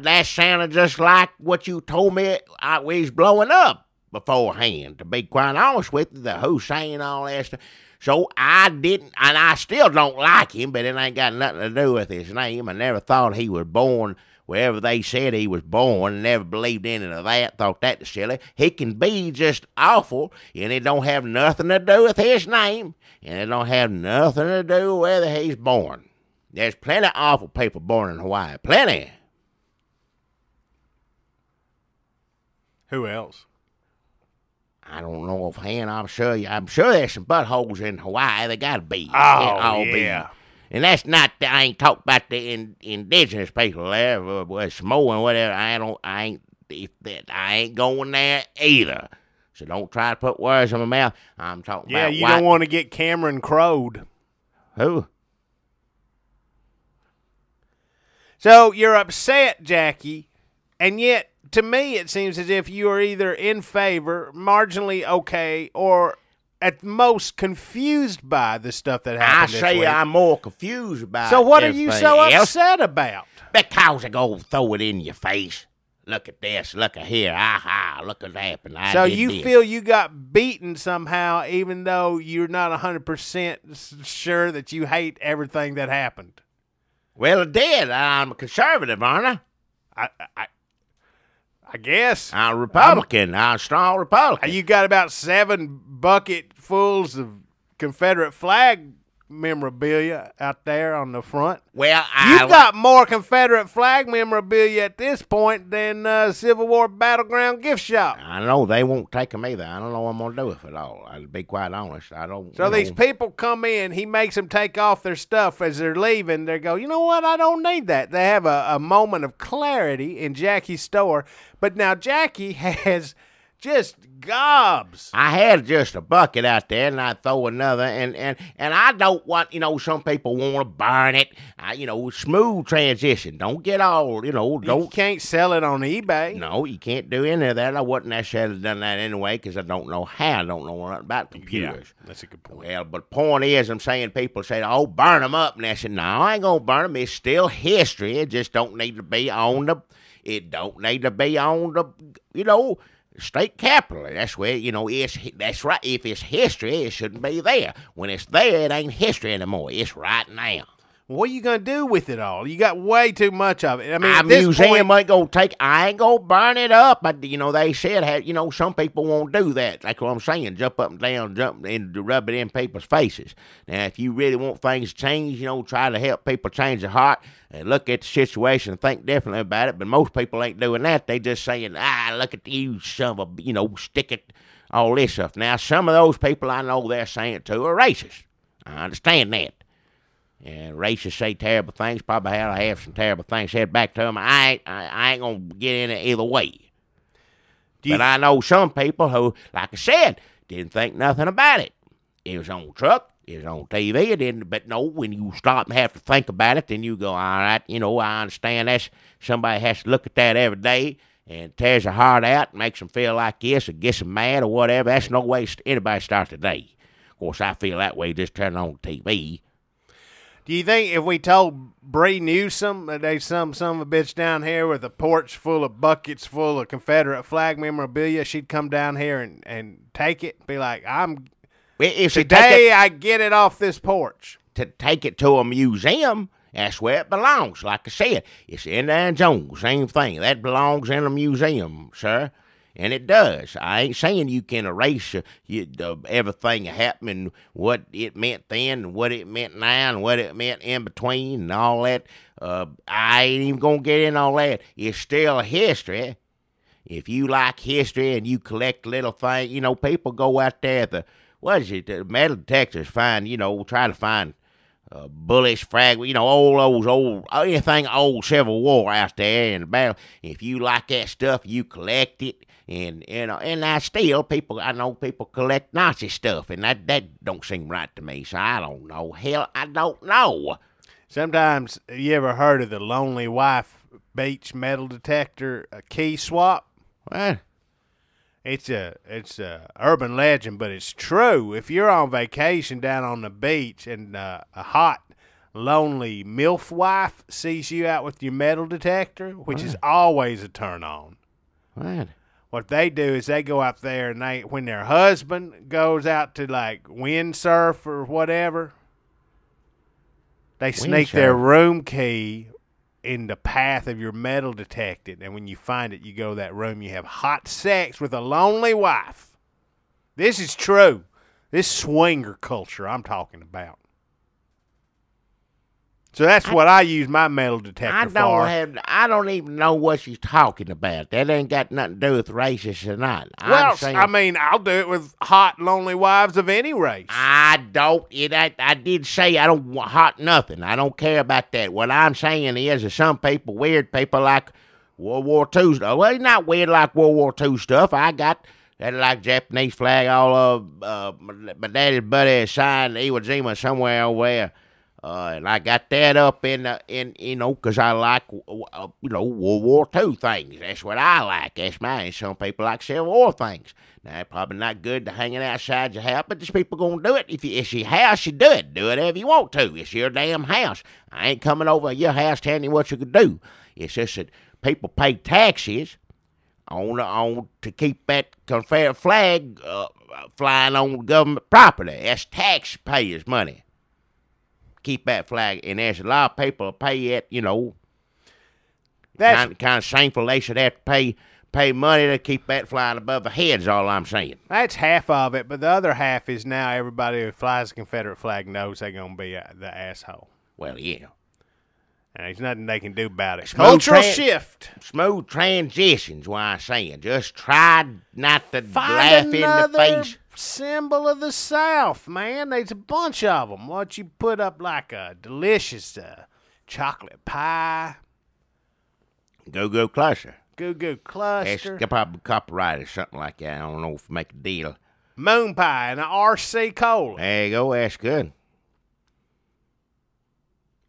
That sounded just like what you told me we was blowing up beforehand, to be quite honest with you, the Hussein, all that stuff. So I didn't, and I still don't like him, but it ain't got nothing to do with his name. I never thought he was born wherever they said he was born, never believed any of that, thought that was silly. He can be just awful, and it don't have nothing to do with his name, and it don't have nothing to do with whether he's born. There's plenty of awful people born in Hawaii. Plenty. Who else? I don't know offhand. I'm sure there's some buttholes in Hawaii. They gotta be. Oh, yeah. And that's not. I ain't talking about the indigenous people there, with Samoa and whatever. I ain't going there either. So don't try to put words in my mouth. I'm talking about. Yeah, you don't want to get Cameron crowed. Who? So you're upset, Jackie, and yet, to me, it seems as if you are either in favor, marginally okay, or at most confused by the stuff that happened this week. I'm more confused about. So what are you so upset about? Because I go throw it in your face. Look at this. Look at here. Aha. Look what happened. So you feel you got beaten somehow, even though you're not 100% sure that you hate everything that happened? Well, it did. I'm a conservative, aren't I? I guess. I'm a Republican. I'm a strong Republican. You got about 7 bucketfuls of Confederate flag memorabilia out there on the front. Well, you've got more Confederate flag memorabilia at this point than Civil War battleground gift shop. I know they won't take them either. I don't know what I'm gonna do with it all. I'll be quite honest. I don't. So these people come in. He makes them take off their stuff as they're leaving. They go, you know what? I don't need that. They have a moment of clarity in Jackie's store. But now Jackie has just gobs. I had just a bucket out there, and I throw another, and I don't want, some people want to burn it. Smooth transition. Don't get all, don't. You can't sell it on eBay. No, you can't do any of that. I wouldn't necessarily done that anyway, because I don't know how. I don't know nothing about computers. Yeah, that's a good point. Well, but the point is, I'm saying people say, oh, burn them up. And I said, no, I ain't going to burn them. It's still history. It just don't need to be on the, state capitol. That's where, that's right. If it's history, it shouldn't be there. When it's there, it ain't history anymore. It's right now. What are you going to do with it all? You got way too much of it. I mean, A at this museum point, ain't gonna take. I ain't gonna burn it up. But they said, some people won't do that. Like what I'm saying, jump up and down, jump and rub it in people's faces. Now, if you really want things to change, try to help people change their heart and look at the situation and think differently about it. But most people ain't doing that. They just saying, look at you, son of a, stick it, all this stuff. Now, some of those people I know they're saying it to are racist. I understand that. And racists say terrible things. Probably have some terrible things said back to them. I ain't gonna get in it either way. But I know some people who, like I said, didn't think nothing about it. It was on truck. It was on TV. But no, when you stop and have to think about it, then you go, all right, I understand that somebody has to look at that every day and tears their heart out, makes them feel like this or gets them mad or whatever. That's no way anybody starts the day. Of course, I feel that way just turning on TV. Do you think if we told Bree Newsom that there's some of a bitch down here with a porch full of buckets full of Confederate flag memorabilia, she'd come down here and take it? Be like, today I get it off this porch. To take it to a museum, that's where it belongs. Like I said, it's Indiana Jones, same thing. That belongs in a museum, sir. And it does. I ain't saying you can erase everything happening, what it meant then, and what it meant now, and what it meant in between, and all that. I ain't even going to get in all that. It's still history. If you like history and you collect little things, people go out there at the metal detectors, try to find bullish frag, anything old Civil War out there in the battle. If you like that stuff, you collect it. And I still I know people collect Nazi stuff, and that don't seem right to me. So I don't know. Hell, I don't know. Sometimes, you ever heard of the Lonely Wife Beach metal detector key swap? What? It's a urban legend, but it's true. If you're on vacation down on the beach and a hot, lonely MILF wife sees you out with your metal detector, which is always a turn on. What they do is they go up there and when their husband goes out to like windsurf or whatever, they sneak their room key in the path of your metal detector, and when you find it, you go to that room. You have hot sex with a lonely wife. This is true. This swinger culture I'm talking about. So that's what I use my metal detector for. I don't even know what she's talking about. That ain't got nothing to do with racist or not. I'll do it with hot, lonely wives of any race. I don't. I did say I don't want hot nothing. I don't care about that. What I'm saying is some people, weird people like World War II stuff. Well, it's not weird like World War II stuff. I got that like Japanese flag all of my daddy's buddy signed Iwo Jima somewhere over there. And I got that up because I like, World War II things. That's what I like. That's mine. Some people like Civil War things. Now, it's probably not good to hang it outside your house, but there's people going to do it. If it's your house, you do it. Do it if you want to. It's your damn house. I ain't coming over your house telling you what you could do. It's just that people pay taxes on to keep that Confederate flag flying on government property. That's taxpayers' money. Keep that flag, and there's a lot of people who pay it, That's kind of shameful. They should have to pay money to keep that flying above their heads, all I'm saying. That's half of it, but the other half is now everybody who flies the Confederate flag knows they're going to be the asshole. Well, yeah. And there's nothing they can do about it. Cultural shift. Smooth transitions, what I'm saying. Just try not to laugh in the face. Symbol of the South, man. There's a bunch of them. Why don't you put up like a delicious chocolate pie? Go cluster. Go cluster. It's probably copyright or something like that. I don't know if we make a deal. Moon pie and an RC Cola. There you go. That's good.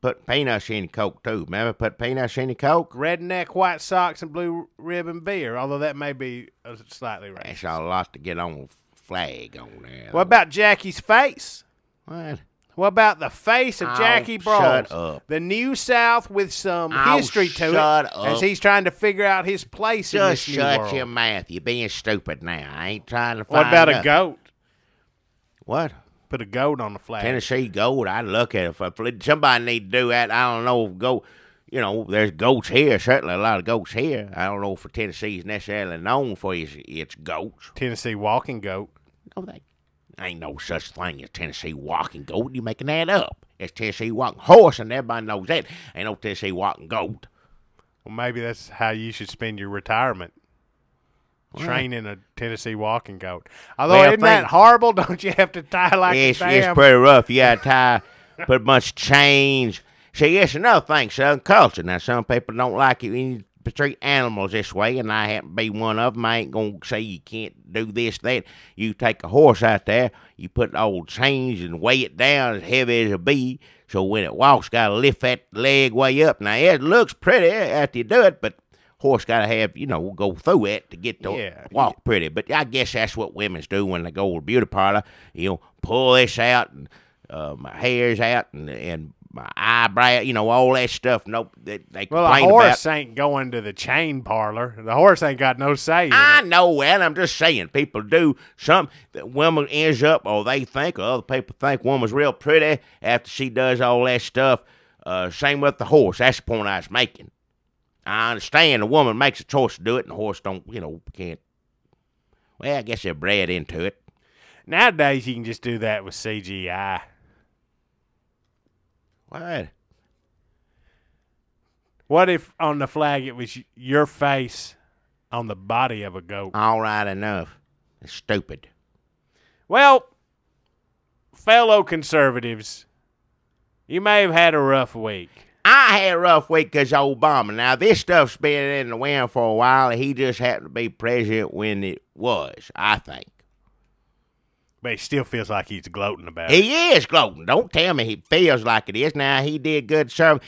Put peanuts in the Coke, too. Remember, put peanuts in the Coke? Redneck White Sox and Blue Ribbon beer, although that may be slightly racist. That's a lot to get on flag on there. What about Jackie's face? What? What about the face of Jackie Brawls? Shut up. The New South with some history to it. Up. As he's trying to figure out his place in this new world. Just shut your mouth. You're being stupid now. I ain't trying to find What about nothing. a goat? What? Put a goat on the flag. Tennessee goat. I'd look at it. If somebody need to do that, I don't know. Go, there's goats here. Certainly a lot of goats here. I don't know if Tennessee is necessarily known for its goats. Tennessee walking goat. No, they ain't no such thing as Tennessee walking goat. You making that up? It's Tennessee walking horse, and everybody knows that. Ain't no Tennessee walking goat. Well, maybe that's how you should spend your retirement. Training a Tennessee walking goat. Although, isn't that horrible? Don't you have to tie like a damn? It's pretty rough. You got to tie, put a bunch of chains. See, it's another thing, Southern culture. Now, some people don't like it when you treat animals this way, and I happen to be one of them. I ain't going to say you can't do this, that. You take a horse out there, you put old chains and weigh it down as heavy as it be, so when it walks, got to lift that leg way up. Now, it looks pretty after you do it, but horse got to have, go through it to get to walk pretty. But I guess that's what women's do when they go to the beauty parlor. Pull this out, and my hair's out, and my eyebrow, all that stuff. Nope, they complain about. Well, a horse ain't going to the chain parlor. The horse ain't got no say. I know that. I'm just saying, people do something that woman ends up, or they think, or other people think woman's real pretty after she does all that stuff. Same with the horse. That's the point I was making. I understand the woman makes a choice to do it, and the horse don't, can't. Well, I guess they're bred into it. Nowadays, you can just do that with CGI. What? What if on the flag it was your face on the body of a goat? All right, enough. It's stupid. Well, fellow conservatives, you may have had a rough week. I had a rough week because of Obama. Now, this stuff's been in the wind for a while. He just happened to be president when it was, I think. But he still feels like he's gloating about it. He is gloating. Don't tell me he feels like it is. Now, he did good service.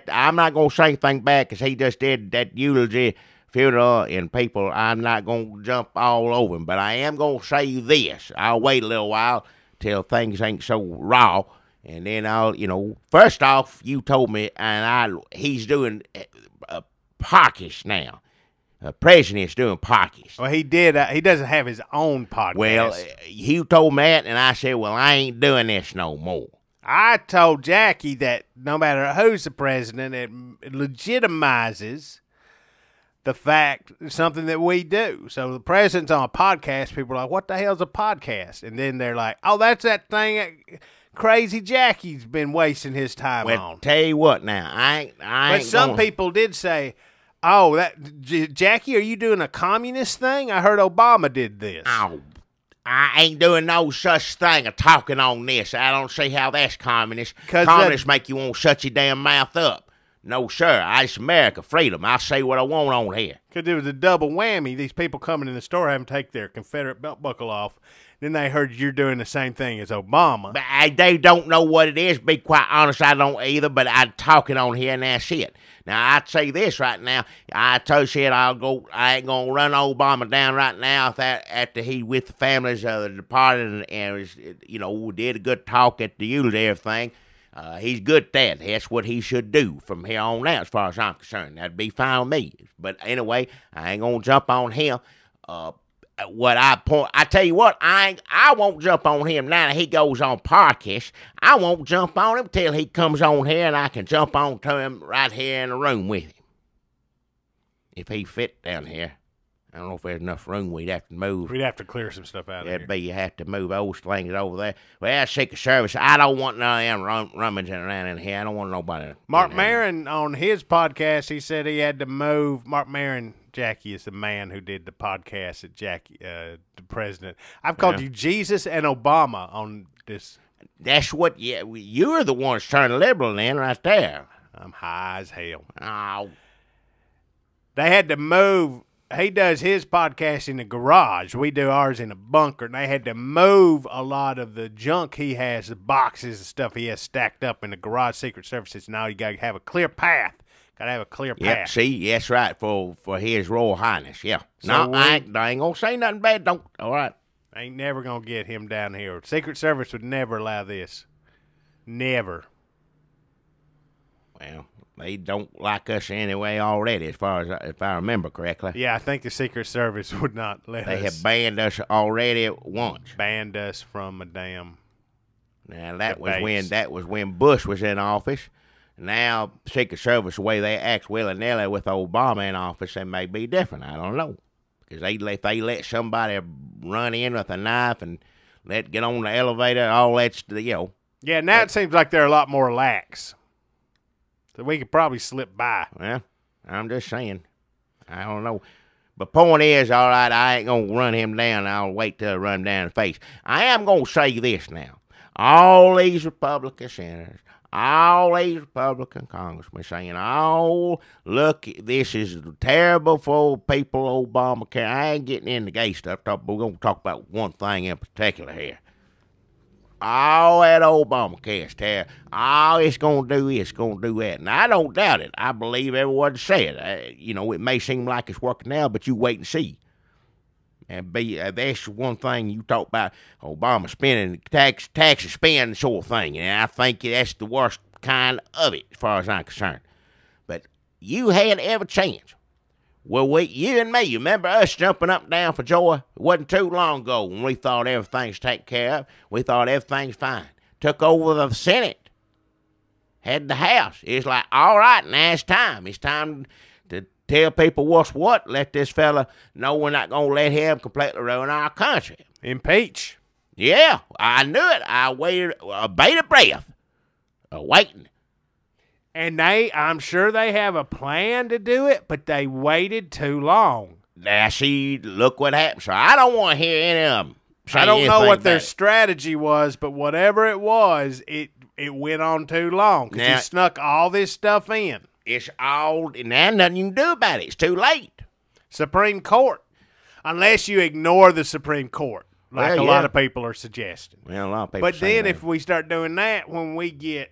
I'm not going to say anything back because he just did that eulogy funeral and people. I'm not going to jump all over him. But I am going to say this. I'll wait a little while till things ain't so raw. And then first off, you told me, he's doing podcasts now. President's doing podcasts. Well, he did. He doesn't have his own podcast. Well, you told me that, and I said, well, I ain't doing this no more. I told Jackie that no matter who's the president, it legitimizes the fact, something that we do. So the president's on a podcast, people are like, what the hell's a podcast? And then they're like, oh, that's that thing Crazy Jackie's been wasting his time on. Well, tell you what now, I But ain't some people did say, oh, Jackie, are you doing a communist thing? I heard Obama did this. Oh, I ain't doing no such thing of talking on this. I don't see how that's communist. Communists make you want to shut your damn mouth up. No, sir. It's America, freedom. I say what I want on here. Because it was a double whammy. These people coming in the store having to take their Confederate belt buckle off. Then they heard you're doing the same thing as Obama. But they don't know what it is. Be quite honest, I don't either, but I'm talking on here, and that's it. Now, I'd say this right now. I told you I ain't going to run Obama down right now after he with the families of the departed and did a good talk at the eulogy and everything. He's good at that. That's what he should do from here on out, as far as I'm concerned. That'd be fine with me. But anyway, I ain't going to jump on him. I tell you what, I won't jump on him now that he goes on podcast. I won't jump on him till he comes on here and I can jump on to him right here in the room with him. If he fit down here. I don't know if there's enough room. We'd have to move. We'd have to clear some stuff out of here. You have to move those things over there. Well, Secret Service, I don't want none of them rummaging around in here. I don't want nobody. Mark Maron, on his podcast, he said he had to move. Mark Maron, Jackie, is the man who did the podcast at Jackie, the president. I've called you Jesus and Obama on this. That's what, you're the one that's turning liberal then right there. I'm high as hell. Oh. They had to move. He does his podcast in the garage. We do ours in a bunker. And they had to move a lot of the junk he has, the boxes and stuff he has stacked up in the garage. Secret Service says, now you got to have a clear path. Got to have a clear path. Yep, see, that's right, for His Royal Highness, yeah. So no, I ain't going to say nothing bad, don't. All right. Ain't never going to get him down here. Secret Service would never allow this. Never. Well, they don't like us anyway already, as far as if I remember correctly. Yeah, I think the Secret Service would not let us. They have banned us already once. Banned us from a damn Now that was when Bush was in office. Now Secret Service, the way they act willy-nilly with Obama in office, it may be different. I don't know, because if they let somebody run in with a knife and get on the elevator, all that's Yeah, now it seems like they're a lot more lax. So we could probably slip by. Well, I'm just saying. I don't know. But point is, all right, I ain't going to run him down. I'll wait till I run him down the face. I am going to say this now. All these Republican senators, all these Republican congressmen saying, oh, look, this is terrible for people, Obamacare. I ain't getting into gay stuff. We're going to talk about one thing in particular here. All that Obamacare is terrible. Oh, it's going to do this, it's going to do that. And I don't doubt it. I believe everyone said. It may seem like it's working now, but you wait and see. And that's one thing you talk about, Obama spending, taxes spending sort of thing. And I think that's the worst kind of it, as far as I'm concerned. But you had every chance. Well, you and me, you remember us jumping up and down for joy? It wasn't too long ago when we thought everything's taken care of. We thought everything's fine. Took over the Senate. Had the House. It's like, all right, now it's time. It's time to tell people what's what. Let this fella know we're not going to let him completely ruin our country. Impeach. Yeah, I knew it. I waited a bated breath, waiting. And I'm sure they have a plan to do it, but they waited too long. Now, see, look what happened. So I don't want to hear any of them. I don't know what their strategy was, but whatever it was, it went on too long because he snuck all this stuff in. It's all, and there's nothing you can do about it. It's too late. Supreme Court, unless you ignore the Supreme Court, like a lot of people are suggesting. Well, a lot of people. But then if we start doing that, when we get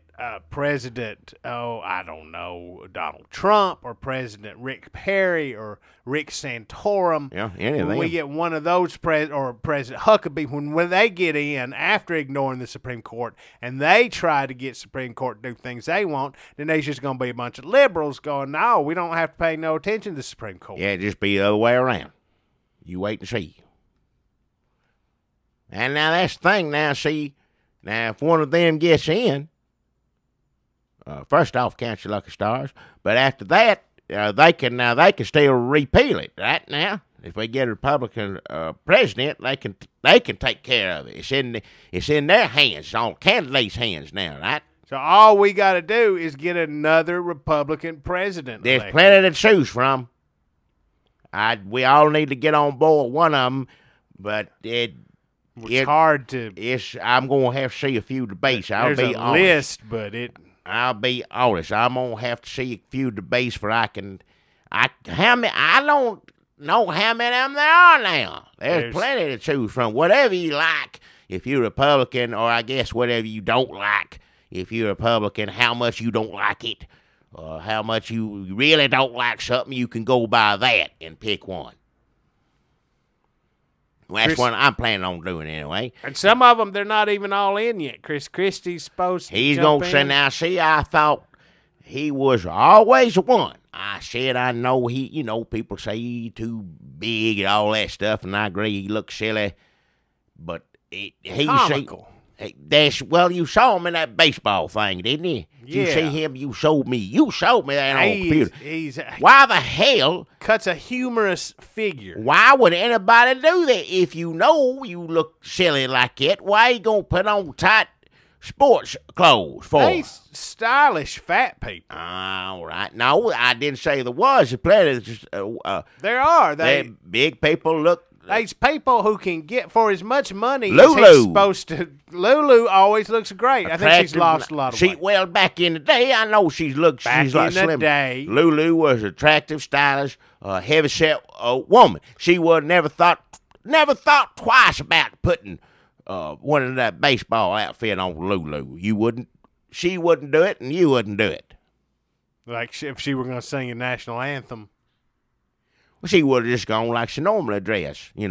President, I don't know, Donald Trump or President Rick Perry or Rick Santorum. Yeah, anything. When we get one of those, or President Huckabee, when they get in after ignoring the Supreme Court and they try to get Supreme Court to do things they want, then there's just going to be a bunch of liberals going, no, we don't have to pay no attention to the Supreme Court. Yeah, just be the other way around. You wait and see. And now that's the thing. Now, see, if one of them gets in, first off, count your lucky stars. But after that, they can still repeal it. Right now, if we get a Republican president, they can take care of it. It's in their hands, on candidates' hands now, right? So all we got to do is get another Republican president. There's elected. plenty to choose from. We all need to get on board one of them, but it's hard to. I'm going to have to see a few debates. There's a list, but I'll be honest. I'm gonna have to see a few debates for I don't know how many of them there are now. There's plenty to choose from. Whatever you like, if you're Republican, or I guess whatever you don't like, if you're Republican, how much you don't like it, or how much you really don't like something, you can go by that and pick one. Well, that's what I'm planning on doing anyway. And some of them, they're not even all in yet. Chris Christie's supposed to He's going to say, now, see, I thought he was always one. I said, I know people say he's too big and all that stuff, and I agree he looks silly. But he's comical. You saw him in that baseball thing, didn't you? Did you see him? You showed me that on computer. Why the hell? Cuts a humorous figure. Why would anybody do that? If you know you look silly like that, why you going to put on tight sports clothes for? They stylish fat people. All right. No, I didn't say there was. There's plenty. There are. They big people look. There's people who can get for as much money Lulu. as he's supposed to. Lulu always looks great. I think she's lost a lot of weight. Well, back in the day, I know she's like slim. Day. Lulu was attractive, stylish, heavy-set woman. She would never thought twice about putting one of that baseball outfit on Lulu. She wouldn't do it, and you wouldn't do it. Like if she were going to sing a national anthem. Well, she would have just gone like she normally dressed, She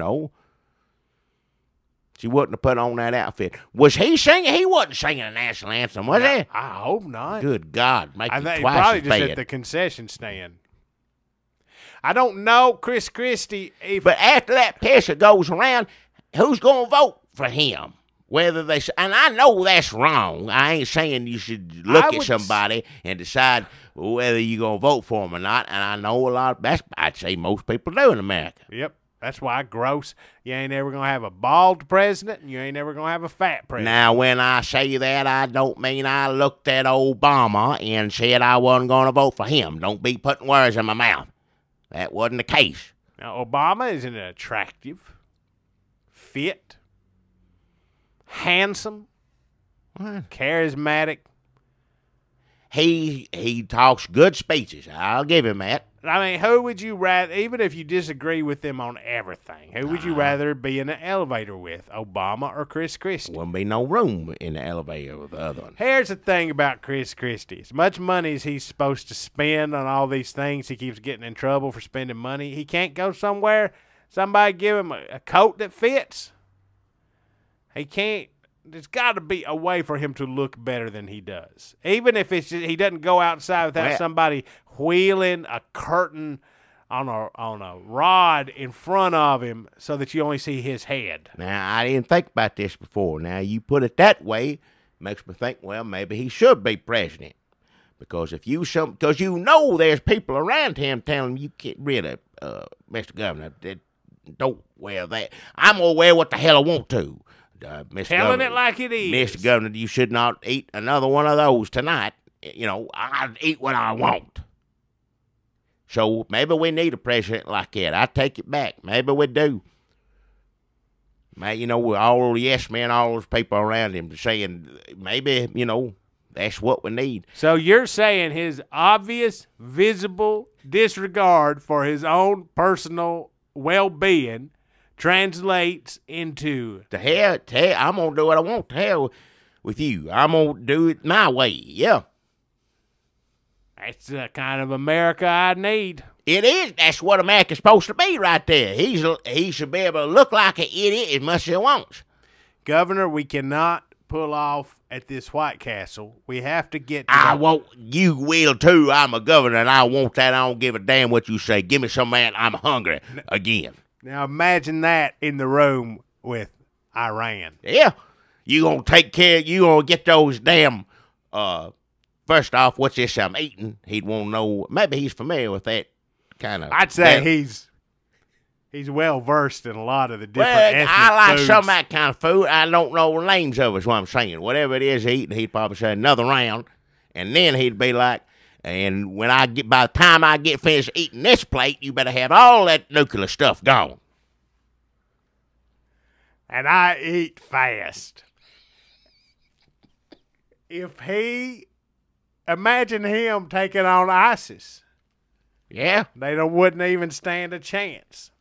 wouldn't have put on that outfit. Was he singing? He wasn't singing a national anthem, was he? I hope not. Good God. Make it twice as bad. Probably just at the concession stand. I don't know, Chris Christie. But after that picture goes around, who's going to vote for him? Whether they and I know that's wrong. I ain't saying you should look at somebody and decide whether you're gonna vote for them or not. And I know a lot. I'd say most people do in America. Yep. That's why gross. You ain't ever gonna have a bald president, and you ain't ever gonna have a fat president. Now, when I say that, I don't mean I looked at Obama and said I wasn't gonna vote for him. Don't be putting words in my mouth. That wasn't the case. Now, Obama is an attractive, fit, handsome, charismatic. He talks good speeches. I'll give him that. I mean, who would you rather, even if you disagree with them on everything, who would you rather be in the elevator with, Obama or Chris Christie? Wouldn't be no room in the elevator with the other one. Here's the thing about Chris Christie. As much money as he's supposed to spend on all these things, he keeps getting in trouble for spending money. He can't go somewhere, somebody give him a coat that fits. He can't. There's got to be a way for him to look better than he does. Even if it's just, he doesn't go outside without somebody wheeling a curtain on a rod in front of him so that you only see his head. Now, I didn't think about this before. Now, you put it that way, makes me think, well, maybe he should be president. Because because you know there's people around him telling him you get rid of Mr. Governor. Don't wear that. I'm going to wear what the hell I want to. Telling Governor, it like it is. Mr. Governor, you should not eat another one of those tonight. You know, I'll eat what I want. So maybe we need a president like that. I take it back. Maybe we do. You know, all the yes men, all those people around him saying maybe, you know, that's what we need. So you're saying his obvious, visible disregard for his own personal well-being translates into to hell, I'm going to do what I want. To hell with you. I'm going to do it my way. Yeah. That's the kind of America I need. It is. That's what America's supposed to be right there. He should be able to look like an idiot as much as he wants. Governor, we cannot pull off at this White Castle. We have to get to you will too. I'm a governor and I want that. I don't give a damn what you say. Give me some man. I'm hungry again. Now imagine that in the room with Iran. Yeah. You gonna take care, you gonna get those damn, first off, what's this I'm eating? He'd want to know, maybe he's familiar with that kind of. I'd say he's well versed in a lot of the different ethnic I like foods. some of that kind of food. I don't know the names of it, is what I'm saying. Whatever it is eating, he'd probably say another round. And then he'd be like, and by the time I get finished eating this plate, you better have all that nuclear stuff gone. And I eat fast. Imagine him taking on ISIS. Yeah. They wouldn't even stand a chance.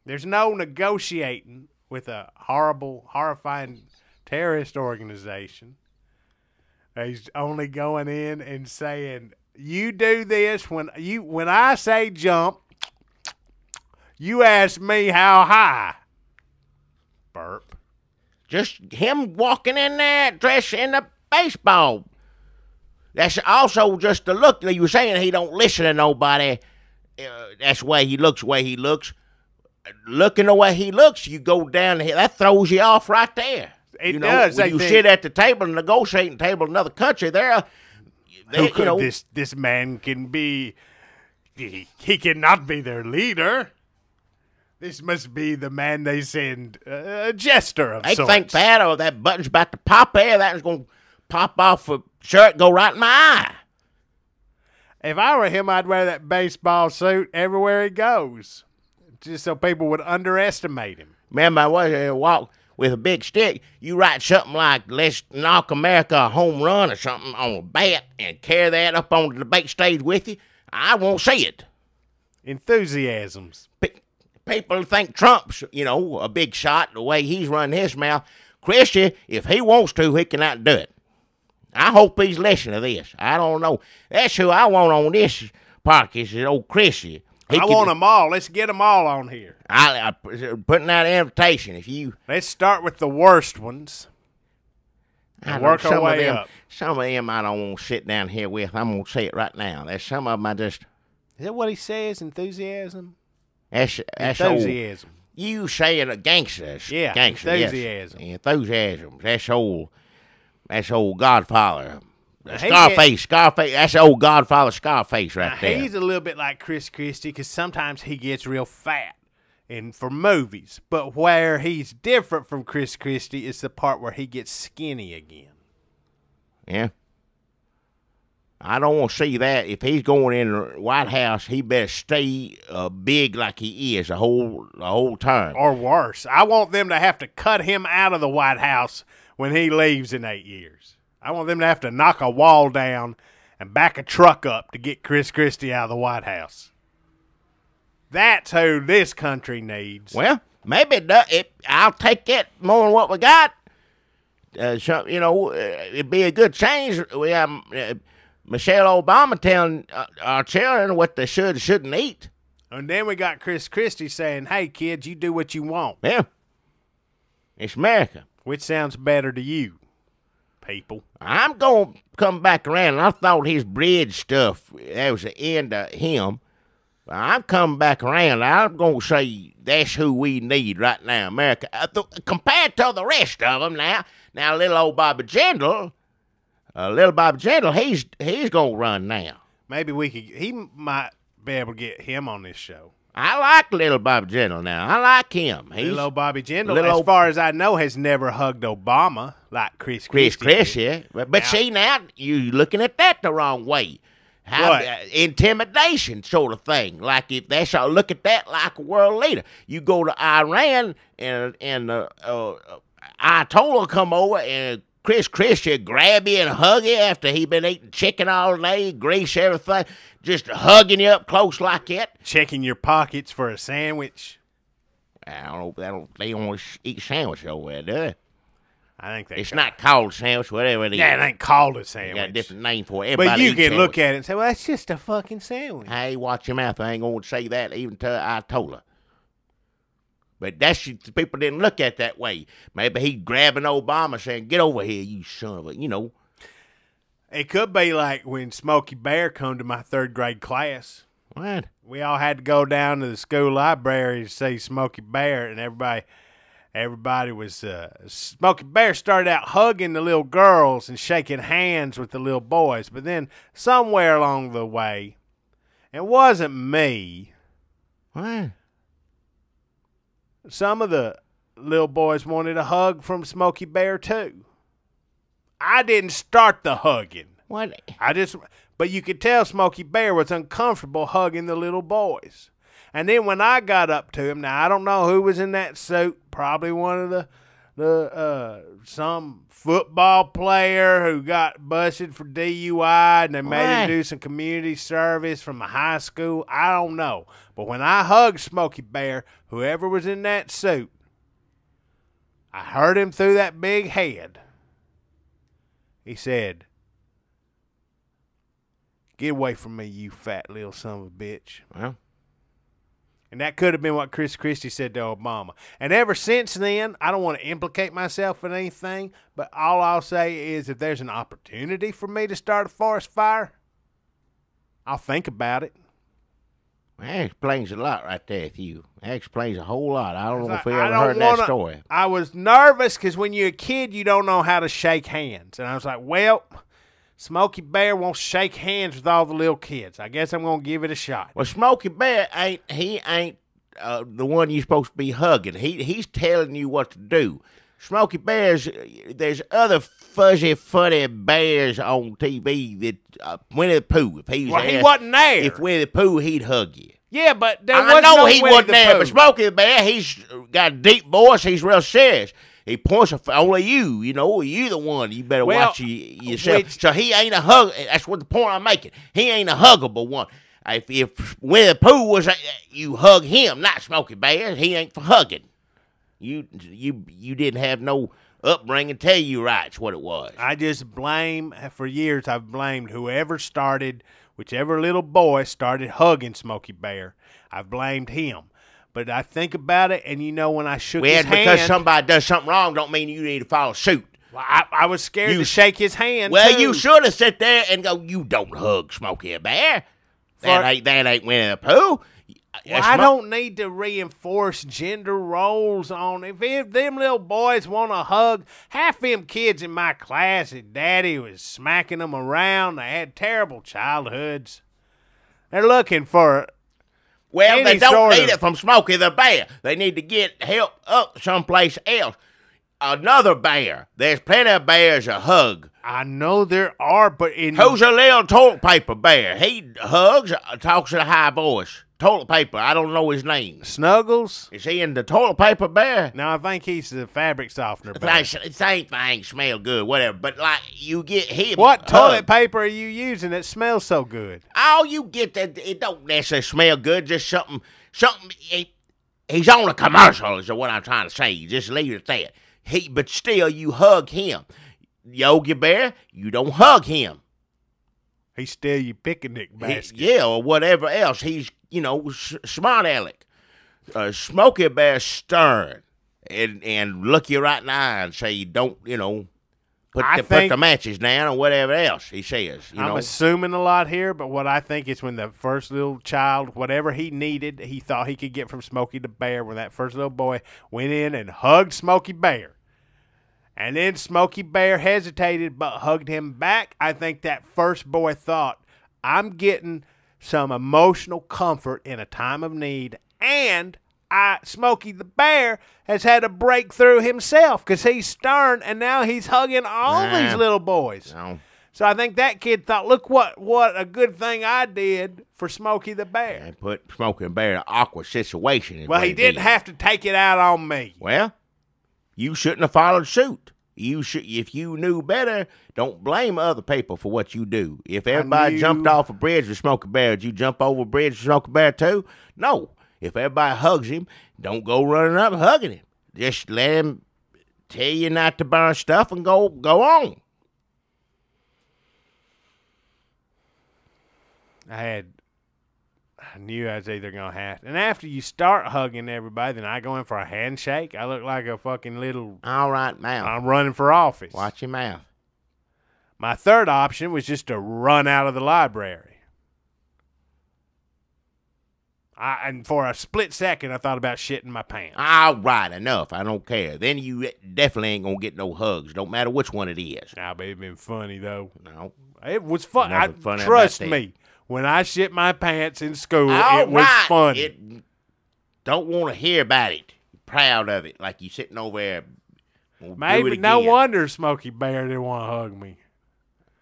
There's no negotiating with a horrible, horrifying terrorist organization. He's only going in and saying, you do this when I say jump, you ask me how high. Burp. Just him walking in there dressed in a baseball. That's also just the look. You were saying he don't listen to nobody. That's the way he looks, Looking the way he looks, you go down here. That throws you off right there. It does. When you sit at the table, negotiating table in another country, this man can be, he cannot be their leader. This must be the man they send, a jester of sorts. They think that, or that button's about to pop there. That was going to pop off a shirt, go right in my eye. If I were him, I'd wear that baseball suit everywhere he goes, just so people would underestimate him. Remember, I was walk with a big stick. You write something like, let's knock America a home run or something on a bat and carry that up on the debate stage with you. I won't see it. Enthusiasms. People think Trump's, a big shot the way he's running his mouth. Christie, if he wants to, he can outdo it. I hope he's listening to this. I don't know. That's who I want on this podcast is old Christie. I want them all. Let's get them all on here. I putting out an invitation. Let's start with the worst ones and work our way up. Some of them I don't want to sit down here with. I'm going to say it right now. There's some of them I just. Is that what he says? Enthusiasm? That's enthusiasm. You saying a gangsters. Yeah, gangster, enthusiasm. Yes. Enthusiasm. That's old Godfather. Scarface. That's old Godfather Scarface right there. He's a little bit like Chris Christie because sometimes he gets real fat for movies. But where he's different from Chris Christie is the part where he gets skinny again. Yeah. I don't want to see that. If he's going in the White House, he better stay big like he is the whole time. Or worse. I want them to have to cut him out of the White House when he leaves in 8 years. I want them to have to knock a wall down and back a truck up to get Chris Christie out of the White House. That's who this country needs. Well, maybe I'll take it more than what we got. It'd be a good change. We have Michelle Obama telling our children what they should and shouldn't eat. And then we got Chris Christie saying, hey, kids, you do what you want. Yeah. It's America. Which sounds better to you, people? I'm going to come back around. I thought his bridge stuff, that was the end of him. But I'm coming back around. I'm going to say that's who we need right now, America. Compared to the rest of them now. Now, little old Bobby Jindal, he's going to run now. Maybe he might be able to get him on this show. I like little Bobby Jindal now. I like him. Little old Bobby Jindal, as far as I know, has never hugged Obama like Chris Christie. Yeah. But see, now, you're looking at that the wrong way. Intimidation sort of thing. Like if they shall look at that like a world leader. You go to Iran and Ayatollah come over and Chris Christie grab you and hug you after he been eating chicken all day, grease everything, just hugging you up close like that. Checking your pockets for a sandwich. I don't know. They don't eat sandwich over there, do they? I think it's not called a sandwich, whatever it is. Yeah, it ain't called a sandwich. Got a different name for it. But you can look at it and say, well, that's just a fucking sandwich. Hey, watch your mouth. I ain't going to say that even to Ayatollah. But people didn't look at it that way. Maybe he grabbing Obama saying, get over here, you son of a, It could be like when Smokey Bear come to my third grade class. What? We all had to go down to the school library to see Smokey Bear, and everybody was Smokey Bear started out hugging the little girls and shaking hands with the little boys. But then somewhere along the way, it wasn't me. What? Some of the little boys wanted a hug from Smokey Bear too. I didn't start the hugging. What? But you could tell Smokey Bear was uncomfortable hugging the little boys. And then when I got up to him, now I don't know who was in that suit. Probably one of some football player who got busted for DUI, and they made him do some community service from a high school. I don't know. But when I hugged Smokey Bear, whoever was in that suit, I heard him through that big head. He said, "Get away from me, you fat little son of a bitch." Well. And that could have been what Chris Christie said to Obama. And ever since then, I don't want to implicate myself in anything, but all I'll say is if there's an opportunity for me to start a forest fire, I'll think about it. Well, that explains a lot right there with you. That explains a whole lot. I don't know if we ever heard that story. I was nervous because when you're a kid, you don't know how to shake hands. And I was like, well, Smokey Bear won't shake hands with all the little kids. I guess I'm going to give it a shot. Well, Smokey Bear ain't the one you're supposed to be hugging. He's telling you what to do. Smokey Bear's, there's other fuzzy, funny bears on TV that Winnie the Pooh. If he wasn't there. If Winnie the Pooh, he'd hug you. Yeah, but I know he wasn't there, but Smokey the Bear, he's got a deep voice. He's real serious. He points only you, you the one. You better watch yourself. So he ain't a hug. That's what the point I'm making. He ain't a huggable one. If Winnie the Pooh was, you hug him, not Smokey Bear. He ain't for hugging. You didn't have no upbringing. Tell you right's what it was. I just blame, for years I've blamed whichever little boy started hugging Smokey Bear. I've blamed him. But I think about it, and when I shook his hand... because somebody does something wrong don't mean you need to follow suit. Well, I was scared to shake his hand, Well, you should have sat there and go, you don't hug Smokey Bear. That ain't Winnie the Pooh. Well, I don't need to reinforce gender roles on. If them little boys want to hug, half them kids in my class, his daddy was smacking them around. They had terrible childhoods. They're looking for. Well, they don't need it from Smokey the Bear. They need to get help up someplace else. Another bear. There's plenty of bears to hug. I know there are, but who's a little toilet paper bear? He hugs, talks in a high voice. Toilet paper. I don't know his name. Snuggles? Is he in the toilet paper bear? No, I think he's the fabric softener bear. Same thing. Smell good, whatever. But like you get him. What toilet paper are you using that smells so good? Oh, you get that. It don't necessarily smell good. Just something. He's on a commercial is what I'm trying to say. You just leave it at that. But still, you hug him. Yogi Bear, you don't hug him. He's still your picnic basket. Yeah, or whatever else. He's, smart aleck. Smokey Bear stern and look you right in the eye and say you don't, put the matches down or whatever else he says. I'm assuming a lot here, but what I think is when the first little child, whatever he needed, he thought he could get from Smokey the Bear, when that first little boy went in and hugged Smokey Bear. And then Smokey Bear hesitated but hugged him back. I think that first boy thought, I'm getting some emotional comfort in a time of need. And Smokey the Bear has had a breakthrough himself because he's stern, and now he's hugging all these little boys. No. So I think that kid thought, look what a good thing I did for Smokey the Bear. And put Smokey the Bear in an awkward situation. Well, he didn't have to take it out on me. Well, you shouldn't have followed suit. If you knew better, don't blame other people for what you do. If everybody jumped off a bridge with Smokey Bear, did you jump over a bridge with Smokey Bear too? No. If everybody hugs him, don't go running up and hugging him. Just let him tell you not to burn stuff and go on. I knew I was either going to have to. And after you start hugging everybody, then I go in for a handshake. I look like a fucking little... All right, mouth. I'm running for office. Watch your mouth. My third option was just to run out of the library. And for a split second, I thought about shitting my pants. All right, enough. I don't care. Then you definitely ain't going to get no hugs. Don't matter which one it is. Nah, but it'd been funny, though. No. It was fun. Trust me. When I shit my pants in school, it was funny. Don't want to hear about it. Proud of it. Like you sitting over there. Maybe no wonder Smokey Bear didn't want to hug me.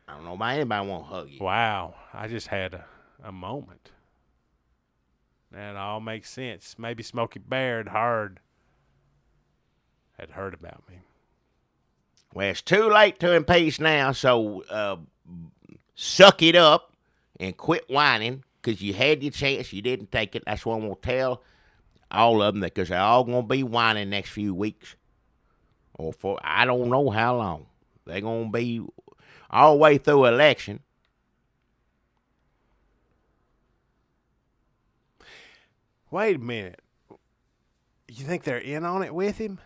I don't know why anybody want to hug you. Wow. I just had a moment. That all makes sense. Maybe Smokey Bear had heard about me. Well, it's too late to impeach now, so suck it up. And quit whining, because you had your chance, you didn't take it. That's what I'm going to tell all of them, because they're all going to be whining next few weeks. Or for, I don't know how long. They're going to be all the way through election. Wait a minute. You think they're in on it with him?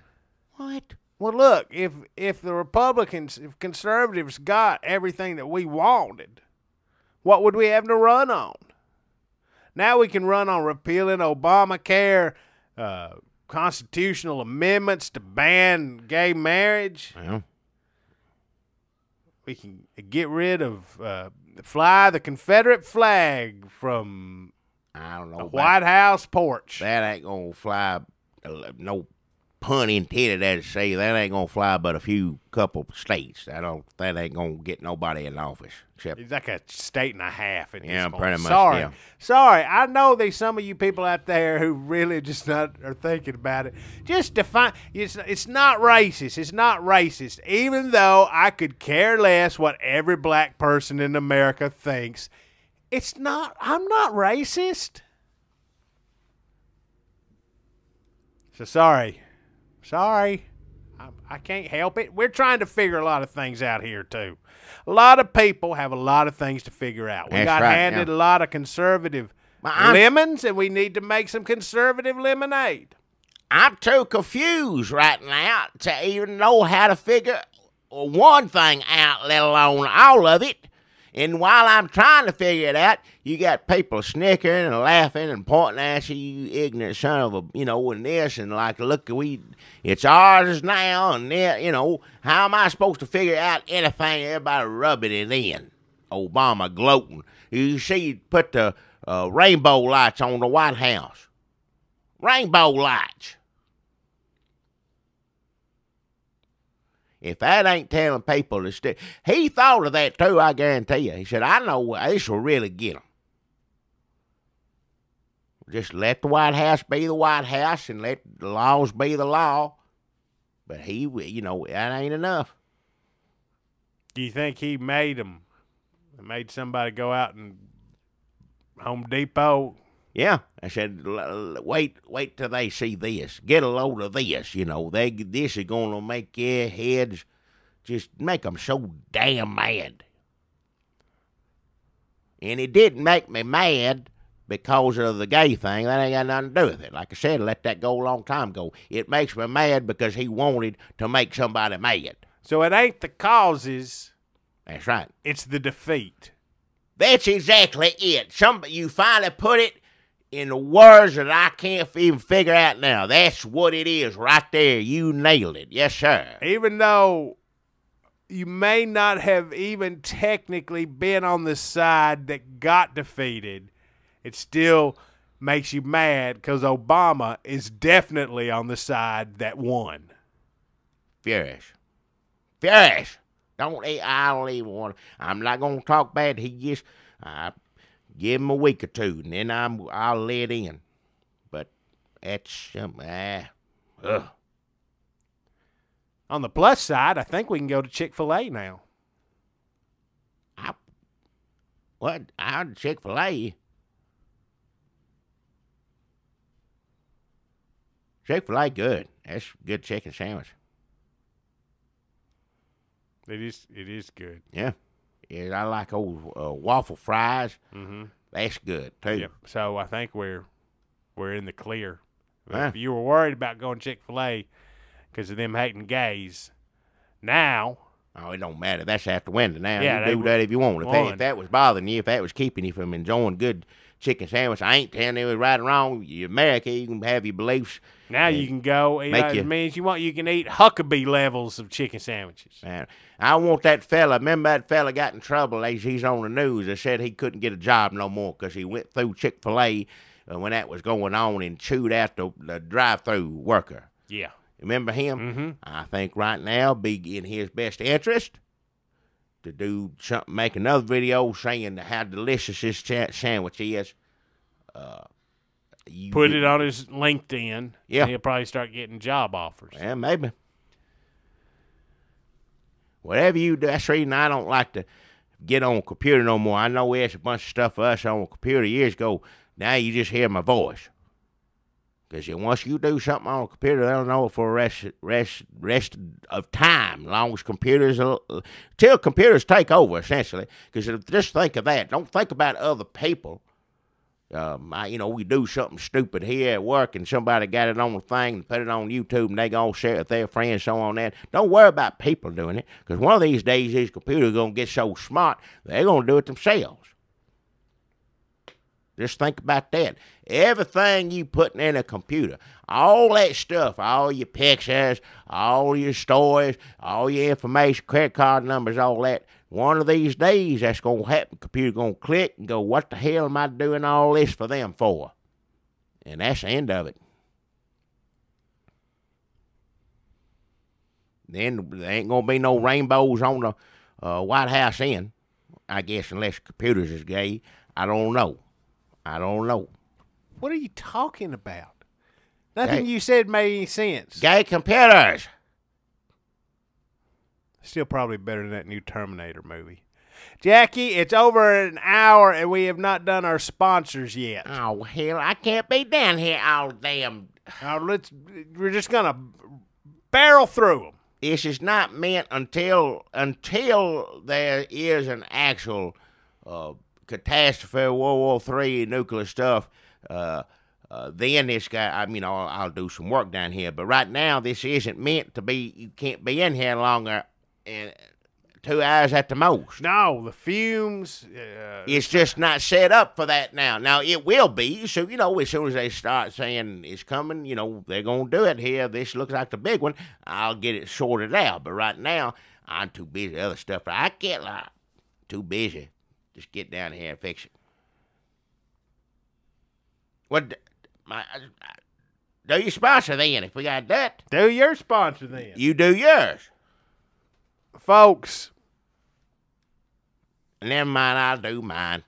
What? Well, look, if the Republicans, if conservatives got everything that we wanted, what would we have to run on? Now we can run on repealing Obamacare, constitutional amendments to ban gay marriage. Well, we can get rid of fly the Confederate flag from the White House porch. That ain't going to fly. No pun intended, as to say, that ain't going to fly but a couple states. That ain't going to get nobody in office. It's like a state and a half at this point. Pretty much. Sorry. I know there's some of you people out there who really just are thinking about it. Just define. It's not racist. It's not racist. Even though I could care less what every black person in America thinks, it's not. I'm not racist. So sorry. I can't help it. We're trying to figure a lot of things out here, too. A lot of people have a lot of things to figure out. We got handed a lot of conservative lemons, and we need to make some conservative lemonade. I'm too confused right now to even know how to figure one thing out, let alone all of it. And while I'm trying to figure it out, you got people snickering and laughing and pointing at you, you ignorant son of a, and this, and like, look, it's ours now, and how am I supposed to figure out anything? Everybody rubbing it in. Obama gloating. You see, put the rainbow lights on the White House. Rainbow lights. If that ain't telling people to stay, he thought of that too, I guarantee you. He said, I know this will really get them. Just let the White House be the White House and let the laws be the law. But he, that ain't enough. Do you think he made somebody go out and Home Depot? Yeah, I said, wait till they see this. Get a load of this, this is going to make their heads, just make them so damn mad. And it didn't make me mad because of the gay thing. That ain't got nothing to do with it. Like I said, let that go a long time ago. It makes me mad because he wanted to make somebody mad. So it ain't the causes. That's right. It's the defeat. That's exactly it. You finally put it in the words that I can't even figure out now. That's what it is right there. You nailed it. Yes, sir. Even though you may not have even technically been on the side that got defeated, it still makes you mad because Obama is definitely on the side that won. Furious. I don't even want to. I'm not going to talk bad. He just... give him a week or two, and then I'll let in. But that's On the plus side, I think we can go to Chick-fil-A now. What? Chick-fil-A? Chick-fil-A good. That's a good chicken sandwich. It is good. Yeah. Yeah, I like old waffle fries. Mm-hmm. That's good too. Yep. So I think we're in the clear. Huh? If you were worried about going Chick-fil-A because of them hating gays, now. Oh, it don't matter. That's after winter now. Yeah, you do that if you want. If that was bothering you, if that was keeping you from enjoying good chicken sandwich, I ain't telling you right or wrong. You're America. You can have your beliefs. Now you can go eat as many as you want. You can eat huckabee levels of chicken sandwiches. Man, I want that fella. Remember that fella got in trouble. He's on the news. They said he couldn't get a job no more because he went through Chick-fil-A when that was going on and chewed out the drive-through worker. Yeah. Remember him? Mm-hmm. I think right now be in his best interest to do something, make another video saying how delicious this sandwich is. Put it on his LinkedIn. Yeah. And he'll probably start getting job offers. Yeah, maybe. Whatever you do, that's the reason I don't like to get on a computer no more. I know there's a bunch of stuff for us on a computer years ago. Now you just hear my voice. Because once you do something on a computer, they'll know it for the rest of time. As long as till computers take over, essentially. Because just think of that. Don't think about other people. We do something stupid here at work and somebody got it on the thing and put it on YouTube and they gonna share it with their friends, so on that. Don't worry about people doing it, because one of these days these computers are gonna get so smart they're gonna do it themselves. Just think about that. Everything you put in a computer, all that stuff, all your pictures, all your stories, all your information, credit card numbers, all that, one of these days that's going to happen. Computer going to click and go, what the hell am I doing all this for them for? And that's the end of it. Then there ain't going to be no rainbows on the White House end, I guess, unless computers is gay. I don't know. What are you talking about? Nothing you said made any sense. Gay computers. Still probably better than that new Terminator movie. Jackie, it's over an hour and we have not done our sponsors yet. Oh, hell, I can't be down here all damn... We're just going to barrel through them. This is not meant until there is an actual catastrophe, World War III, nuclear stuff. Then this guy, I'll do some work down here. But right now, this isn't meant to be. You can't be in here longer 2 hours at the most. No, the fumes. It's just not set up for that now. Now, it will be. So, as soon as they start saying it's coming, they're going to do it here. This looks like the big one. I'll get it sorted out. But right now, I'm too busy with other stuff. I can't lie. Too busy. Just get down here and fix it. What? Do your sponsor then, if we got that. Do your sponsor then. You do yours. Folks. Never mind, I'll do mine.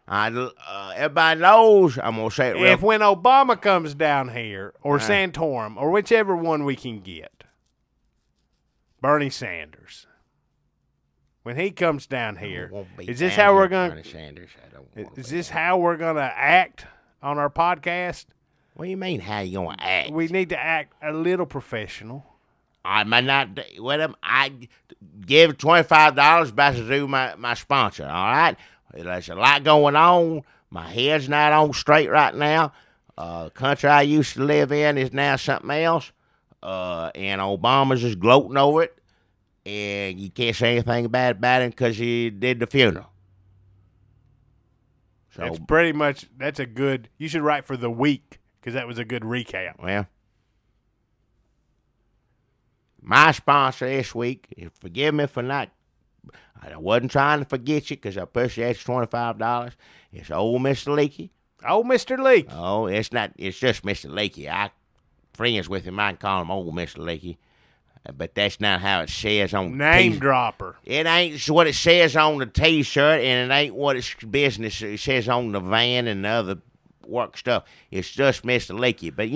Everybody knows, I'm going to say it real. If when Obama comes down here, or Santorum, or whichever one we can get, Bernie Sanders, when he comes down here, is this how we're going to... Is this how we're going to act on our podcast? What do you mean, how you going to act? We need to act a little professional. I might not with him. I give $25 back to do my sponsor, all right? There's a lot going on. My head's not on straight right now. Country I used to live in is now something else. And Obama's just gloating over it. And you can't say anything bad about him because he did the funeral. So, that's pretty much, that's a good, you should write for the week because that was a good recap. Well, my sponsor this week, and forgive me for not, I wasn't trying to forget you because I appreciate your $25. It's old Mr. Leakey. Old Mr. Leakey. Oh, it's just Mr. Leakey. I friends with him, I can call him old Mr. Leakey. But that's not how it says on the name dropper. It ain't what it says on the T-shirt, and it ain't what it's business it says on the van and the other work stuff. It's just Mr. Leakey. But,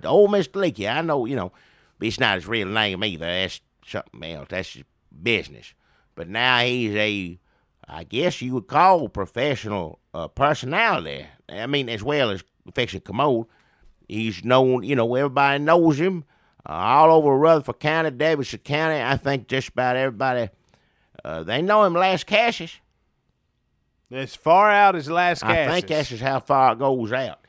old Mr. Leakey, I know, it's not his real name either. That's something else. That's his business. But now he's I guess you would call professional personality. I mean, as well as fixing commode. He's known, everybody knows him. All over Rutherford County, Davidson County, I think just about everybody, they know him Las Cassius. As far out as Las Cassius. I think that's just how far it goes out.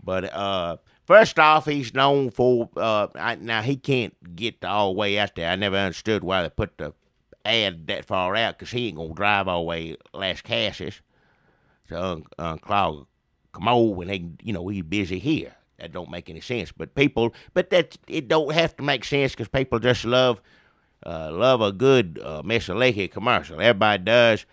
But first off, he's known for, now he can't get all the way out there. I never understood why they put the ad that far out, because he ain't going to drive all the way Las Cassius to unclog commode when he's busy here. That don't make any sense. But it don't have to make sense because people just love a good Mr. Leakey commercial. Everybody does.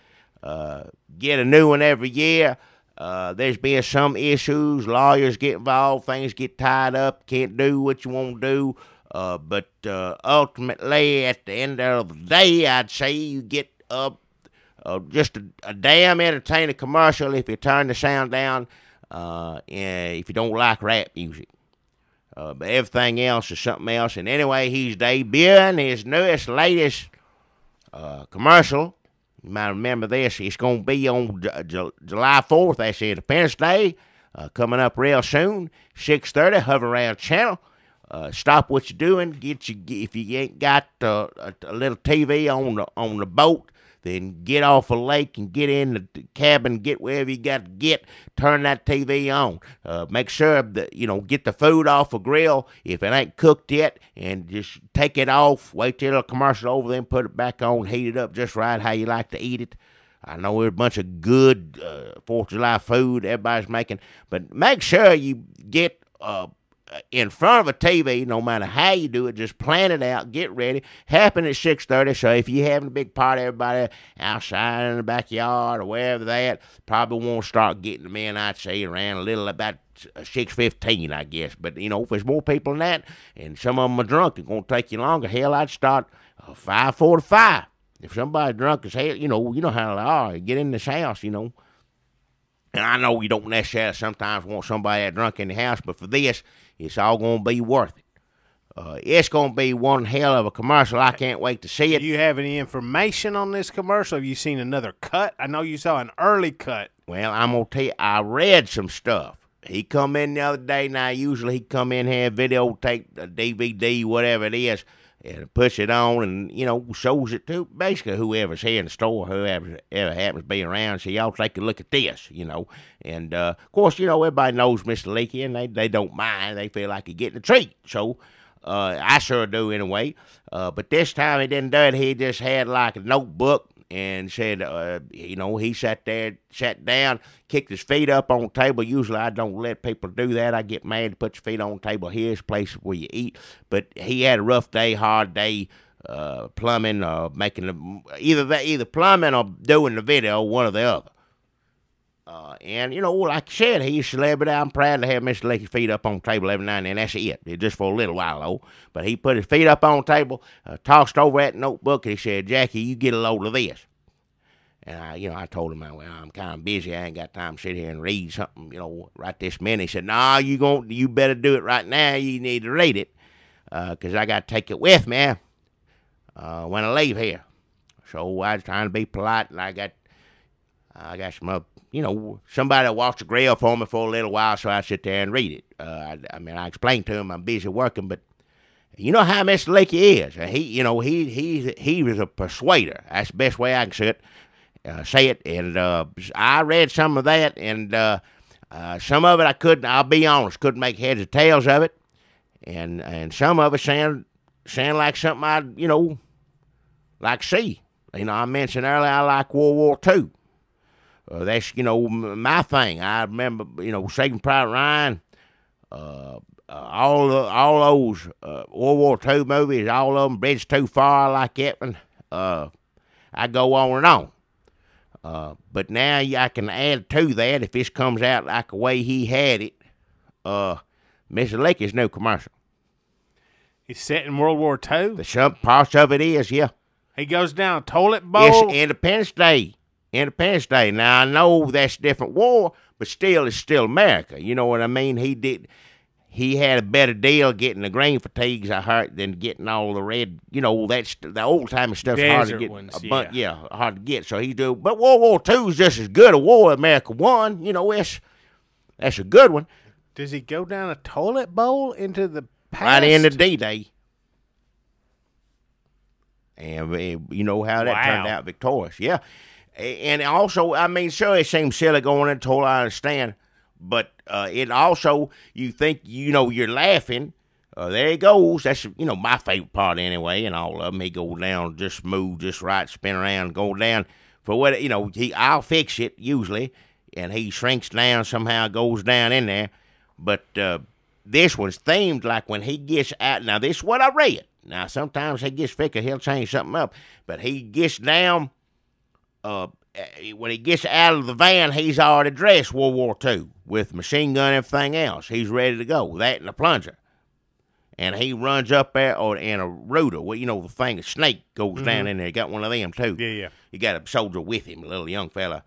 Get a new one every year. There's been some issues. Lawyers get involved. Things get tied up. Can't do what you want to do. But ultimately, at the end of the day, I'd say you get just a damn entertaining commercial if you turn the sound down. And if you don't like rap music. But everything else is something else. And anyway, he's debuting his latest commercial. You might remember this. It's going to be on July 4th. That's Independence Day. Coming up real soon. 6:30, hover around channel. Stop what you're doing. If you ain't got a little TV on the boat, then get off a lake and get in the cabin, get wherever you got to get, turn that TV on. Make sure that, get the food off a grill if it ain't cooked yet, and just take it off, wait till the commercial over, then put it back on, heat it up just right how you like to eat it. I know there's a bunch of good 4th of July food everybody's making, but make sure you get in front of a TV, no matter how you do it, just plan it out, get ready. Happen at 6:30, so if you're having a big party, everybody outside in the backyard or wherever they at, probably won't start getting them in, I'd say, around a little about 6:15, I guess. But, if there's more people than that, and some of them are drunk, it's going to take you longer. Hell, I'd start 5:45. If somebody's drunk as hell, you know how they are. Get in this house, And I know you don't necessarily sometimes want somebody that drunk in the house, but for this, it's all going to be worth it. It's going to be one hell of a commercial. I can't wait to see it. Do you have any information on this commercial? Have you seen another cut? I know you saw an early cut. Well, I'm going to tell you, I read some stuff. He come in the other day. Now, usually he come in here, videotape, a DVD, whatever it is, and puts it on and, shows it to basically whoever's here in the store, whoever happens to be around. So y'all take a look at this, And, of course, everybody knows Mr. Leakey, and they don't mind. They feel like they're getting a treat. So I sure do anyway. But this time he didn't do it. He just had like a notebook and said, he sat down, kicked his feet up on the table. Usually I don't let people do that. I get mad to put your feet on the table. Here's a place where you eat. But he had a rough day, hard day, plumbing, either plumbing or doing the video, one or the other. And, like I said, he's a celebrity. I'm proud to have Mr. Lecky's feet up on the table every now and then. That's it. It's just for a little while, though. But he put his feet up on the table, tossed over that notebook, and he said, Jackie, you get a load of this. And, I told him, I'm kind of busy. I ain't got time to sit here and read something, right this minute. He said, no, you better do it right now. You need to read it because I got to take it with me when I leave here. So I was trying to be polite, and I got some somebody that watched the grill for me for a little while, so I sit there and read it. I explained to him I'm busy working, but you know how Mr. Leakey is. He was a persuader. That's the best way I can say it. And I read some of that, and some of it I'll be honest, couldn't make heads or tails of it. And some of it sound like something I'd, like see. I mentioned earlier I like World War II. That's, my thing. I remember, Saving Private Ryan, all those World War II movies, all of them, Bridge Too Far, I like that one. I go on and on. But now I can add to that, if this comes out like the way he had it, Mr. Lecky's new commercial. He's set in World War II? Some parts of it is, yeah. He goes down a toilet bowl? It's Independence Day. Now, I know that's a different war, but still, it's still America. You know what I mean? He had a better deal getting the green fatigues, I heard, than getting all the red, that's the old-timey stuff's hard to get. Ones, hard to get, so he's doing. But World War II is just as good a war America won. That's a good one. Does he go down a toilet bowl into the past? Right into D-Day. And you know how that turned out victorious. Yeah. And also, sure, it seems silly going into toilet, I understand. But it also, you think, you're laughing. There he goes. That's, my favorite part anyway, and all of them. He goes down just smooth, just right, spin around, go down. For what, I'll fix it, usually. And he shrinks down, somehow goes down in there. But this one's themed like when he gets out. Now, this is what I read. Now, sometimes he gets thicker, he'll change something up. But he gets down, when he gets out of the van, he's already dressed World War II with machine gun and everything else. He's ready to go, that and a plunger. And he runs up there in a rooter. Well, the thing, a snake goes down in there. He got one of them, too. Yeah. He got a soldier with him, a little young fella.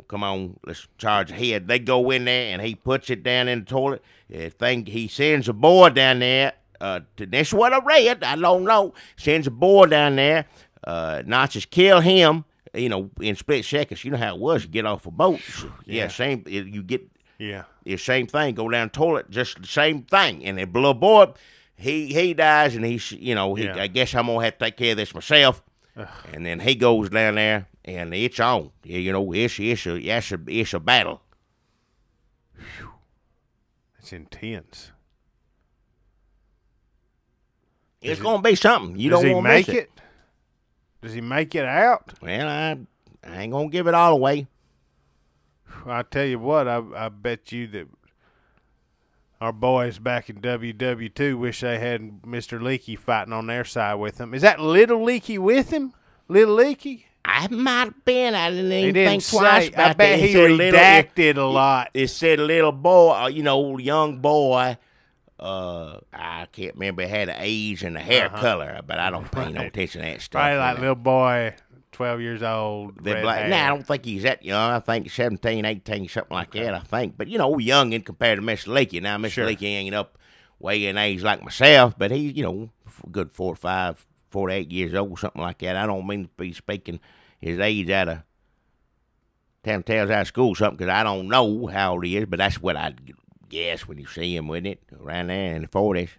Come on, let's charge ahead. They go in there, and he puts it down in the toilet. He sends a boy down there. That's what I read. I don't know. Sends a boy down there. Nazis kill him. In split seconds. You know how it was. You get off a boat. Yeah, same. You get. Yeah. It's same thing. Go down the toilet. Just the same thing. And the little boy, he dies, and I guess I'm gonna have to take care of this myself. And then he goes down there, and it's on. It's a battle. Whew. It's intense. It's gonna be something. You don't want to miss it. Does he make it out? Well, I ain't gonna give it all away. I tell you what, I bet you that our boys back in WW2 wish they had Mr. Leakey fighting on their side with him. Is that Little Leakey with him? Little Leakey? I might have been. I didn't even think say, twice about that. I bet he redacted a lot. It said little boy, young boy. I can't remember. It had an age and a hair color, but I don't pay no attention to that stuff. Probably like little boy, 12 years old. I don't think he's that young. I think 17, 18, something like that, I think. But, young in compared to Mr. Leakey. Now, Mr. Leakey ain't up way in age like myself, but he's, good 4 to 8 years old, something like that. I don't mean to be speaking his age out of telling tales out of school or something, because I don't know how old he is, but that's what I'd guess when you see him, wouldn't it? Around there in the 40s.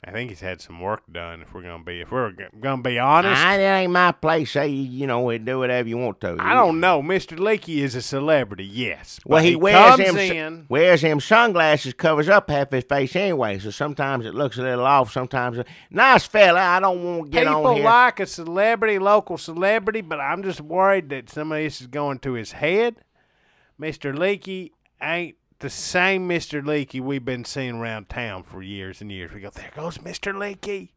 I think he's had some work done. If we're gonna be honest, It ain't my place. Say do whatever you want to. I don't know. Mr. Leakey is a celebrity, yes. Well, but he wears comes them sunglasses, covers up half his face anyway. So sometimes it looks a little off. Sometimes nice fella. I don't want to get on here. People like a celebrity, local celebrity, but I'm just worried that some of this is going to his head. Mr. Leakey ain't the same Mr. Leakey we've been seeing around town for years and years. We go, there goes Mr. Leakey.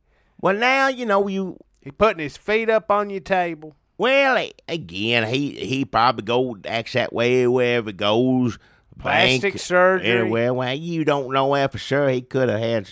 Well, now He's putting his feet up on your table. Well, again, he probably acts that way wherever it goes. Plastic surgery. Anywhere. Well, you don't know that for sure. He could have had,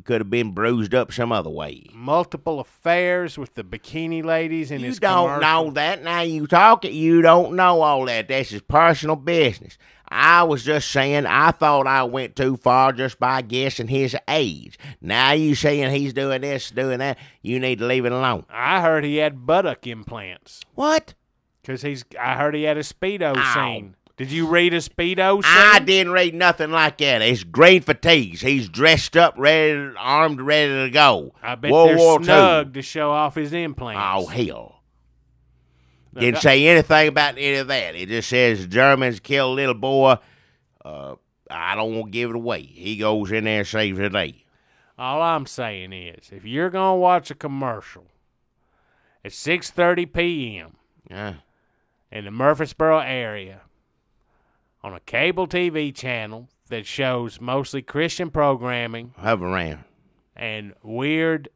could have been bruised up some other way. Multiple affairs with the bikini ladies in his commercial. You don't know that. Now you talking. You don't know all that. That's his personal business. I was just saying I thought I went too far just by guessing his age. Now you saying he's doing this, doing that. You need to leave it alone. I heard he had buttock implants. What? Because I heard he had a Speedo scene. Did you read a Speedo scene? I didn't read nothing like that. It's green fatigues. He's dressed up, armed, ready to go. I bet they're snug to show off his implants. Oh, hell. Didn't say anything about any of that. It just says Germans killed a little boy. I don't want to give it away. He goes in there and saves the day. All I'm saying is, if you're going to watch a commercial at 6:30 p.m. In the Murfreesboro area, on a cable TV channel that shows mostly Christian programming. Hover around. And weird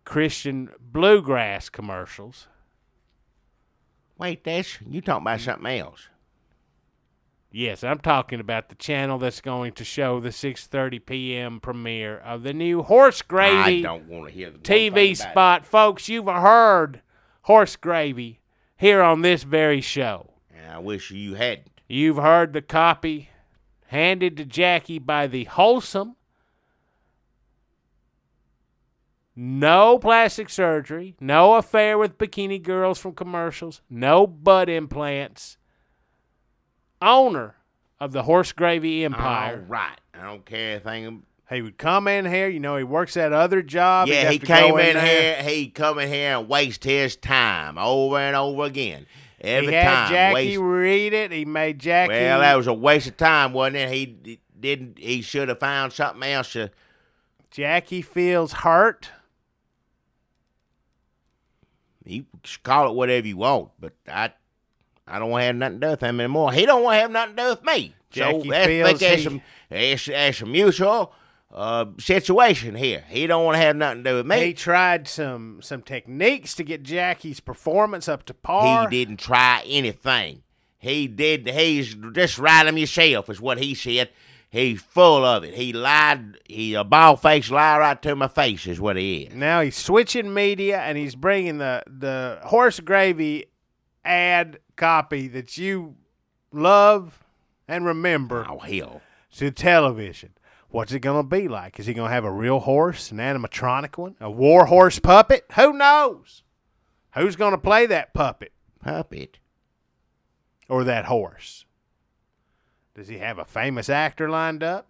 Christian bluegrass commercials. Wait, you talking about something else. Yes, I'm talking about the channel that's going to show the 6:30 p.m. premiere of the new Horse Gravy I don't want to hear the TV spot. Folks, you've heard Horse Gravy here on this very show. And I wish you hadn't. You've heard the copy handed to Jackie by the wholesome, no plastic surgery, no affair with bikini girls from commercials, no butt implants, owner of the Horse Gravy Empire. All right. I don't care anything. He would come in here. He works that other job. Yeah, he came in here. He'd come in here and waste his time over and over again. Every he had time. Jackie read it. He made Jackie. Well, that was a waste of time, wasn't it? He should have found something else. Jackie feels hurt. You call it whatever you want, but I don't want to have nothing to do with him anymore. He don't want to have nothing to do with me. Jackie so that's a mutual situation here. He don't want to have nothing to do with me. He tried some techniques to get Jackie's performance up to par. He didn't try anything. He's just right him yourself is what he said. He's full of it. He lied. He a bald-faced lie right to my face is what he is. Now he's switching media, and he's bringing the Horse Gravy ad copy that you love and remember to television. What's it going to be like? Is he going to have a real horse, an animatronic one, a war horse puppet? Who knows? Who's going to play that puppet? Or that horse? Does he have a famous actor lined up?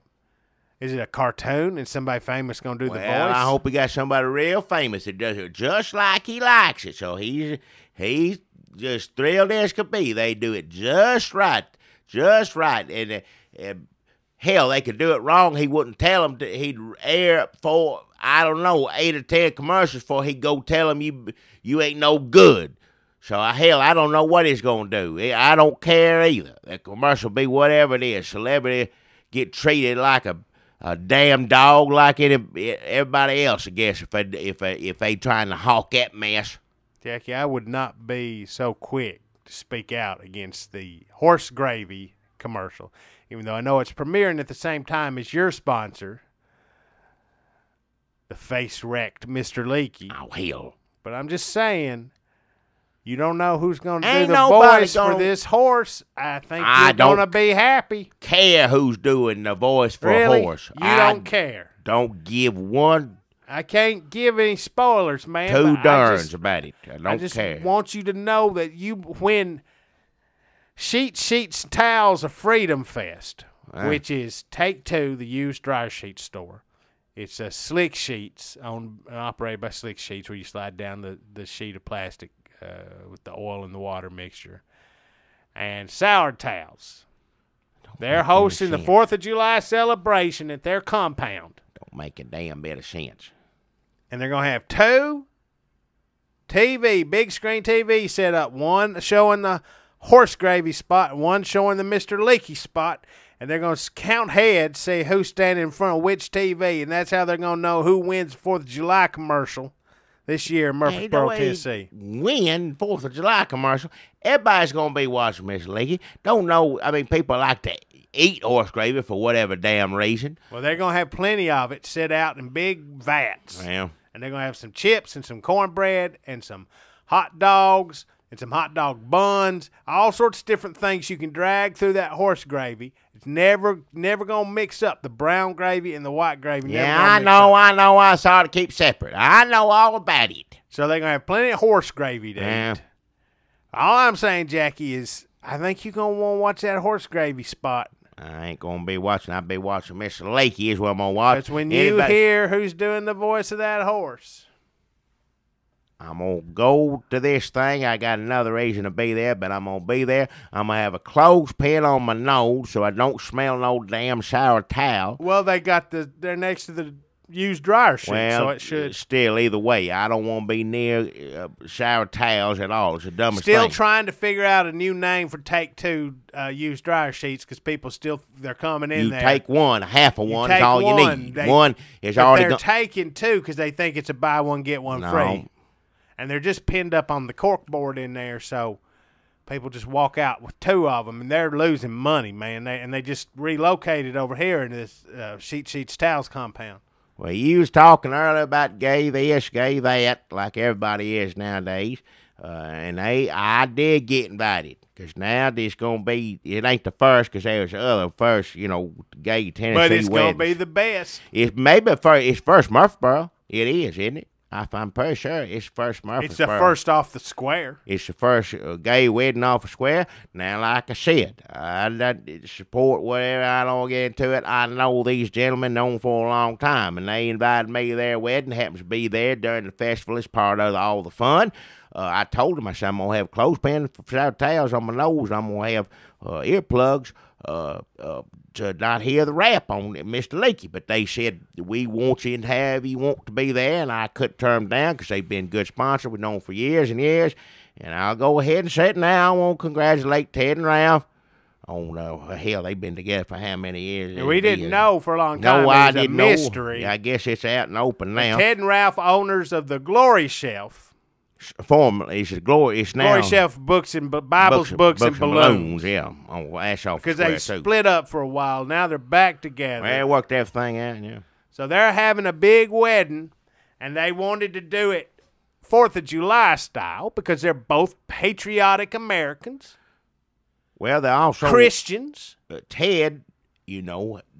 Is it a cartoon and somebody famous going to do the voice? I hope he got somebody real famous that does it just like he likes it. So he's just thrilled as could be. They do it just right. And hell, they could do it wrong. He wouldn't tell them. He'd air for, 8 or 10 commercials before he'd go tell them you ain't no good. So, I don't know what he's going to do. I don't care either. The commercial be whatever it is. Celebrity get treated like a damn dog like everybody else, I guess, if they trying to hawk that mess. Jackie, I would not be so quick to speak out against the Horse Gravy commercial, even though I know it's premiering at the same time as your sponsor, the face-wrecked Mr. Leakey. Oh, hell. But I'm just saying, you don't know who's going to do the voice for this horse. I think you're going to be happy. Care who's doing the voice for a horse. You don't care. Don't give one. I can't give any spoilers, man. Two darns about it. I just want you to know that when Sheets, and Towels of Freedom Fest, which is Take Two, the used dryer sheet store, It's slick sheets operated by slick sheets where you slide down the sheet of plastic with the oil and the water mixture. And sour towels. They're hosting the 4th of July celebration at their compound. Don't make a damn bit of sense. And they're going to have 2 big screen TV set up. One showing the horse gravy spot, and one showing the Mr. Leaky spot. And they're going to count heads, see who's standing in front of which TV. And that's how they're going to know who wins the 4th of July commercial this year in Murfreesboro, Tennessee. Win 4th of July commercial. Everybody's going to be watching Mr. Leaky. Don't know. I mean, people like to eat horse gravy for whatever damn reason. Well, they're going to have plenty of it set out in big vats. Well, and they're going to have some chips and some cornbread and some hot dogs and some hot dog buns, all sorts of different things you can drag through that horse gravy. It's never going to mix up the brown gravy and the white gravy. Yeah, I know. I saw it keep separate. I know all about it. So they're going to have plenty of horse gravy to eat. All I'm saying, Jackie, is I think you're going to want to watch that horse gravy spot. I ain't going to be watching. I'll be watching Mr. Leaky is what I'm going to watch. That's when you hear who's doing the voice of that horse. I'm going to go to this thing. I got another reason to be there, but I'm going to be there. I'm going to have a clothespin on my nose so I don't smell no damn sour towel. Well, they're next to the used dryer sheet, so it should. Still, either way, I don't want to be near sour towels at all. It's the dumbest thing. Still trying to figure out a new name for Take Two used dryer sheets because people they're coming in there. You take one, half of one is all you need. One is already they're taking 2 because they think it's a buy one, get one free. And they're just pinned up on the cork board in there, so people just walk out with 2 of them, and they're losing money, man. They just relocated over here in this Sheets Towels compound. Well, you was talking earlier about gay this, gay that, like everybody is nowadays, and I did get invited. Because now this going to be, it ain't the first, because there's other first, gay Tennessee But it's going to weddings. be the best. It's first Murfreesboro. It is, isn't it? I'm pretty sure it's first Murfreesboro. It's the first off the square. It's the first gay wedding off the square. Now, like I said, I support whatever. I don't get into it. I know these gentlemen known for a long time, and they invited me to their wedding. Happens to be there during the festival. It's part of all the fun. I told them, I said, I'm going to have clothespins for sour towels on my nose. I'm going to have earplugs to not hear the rap on Mr. Leakey. But they said, we want you to be there, and I couldn't turn them down because they've been good sponsors. We've known for years and years. And I'll go ahead and say it now. I want to congratulate Ted and Ralph. Oh, no. Hell, they've been together for how many years? And we didn't know for a long time. No, I didn't know. Mystery. I guess it's out and open now. Ted and Ralph, owners of the Glory Shelf. Formerly, it's Glory. It's now Glory Shelf Books and Bibles, Books and Balloons. Yeah, that's off because they split up for a while. Now they're back together. Well, they worked everything out. Yeah. So they're having a big wedding, and they wanted to do it 4th of July style because they're both patriotic Americans. Well, they're also Christians. Ted,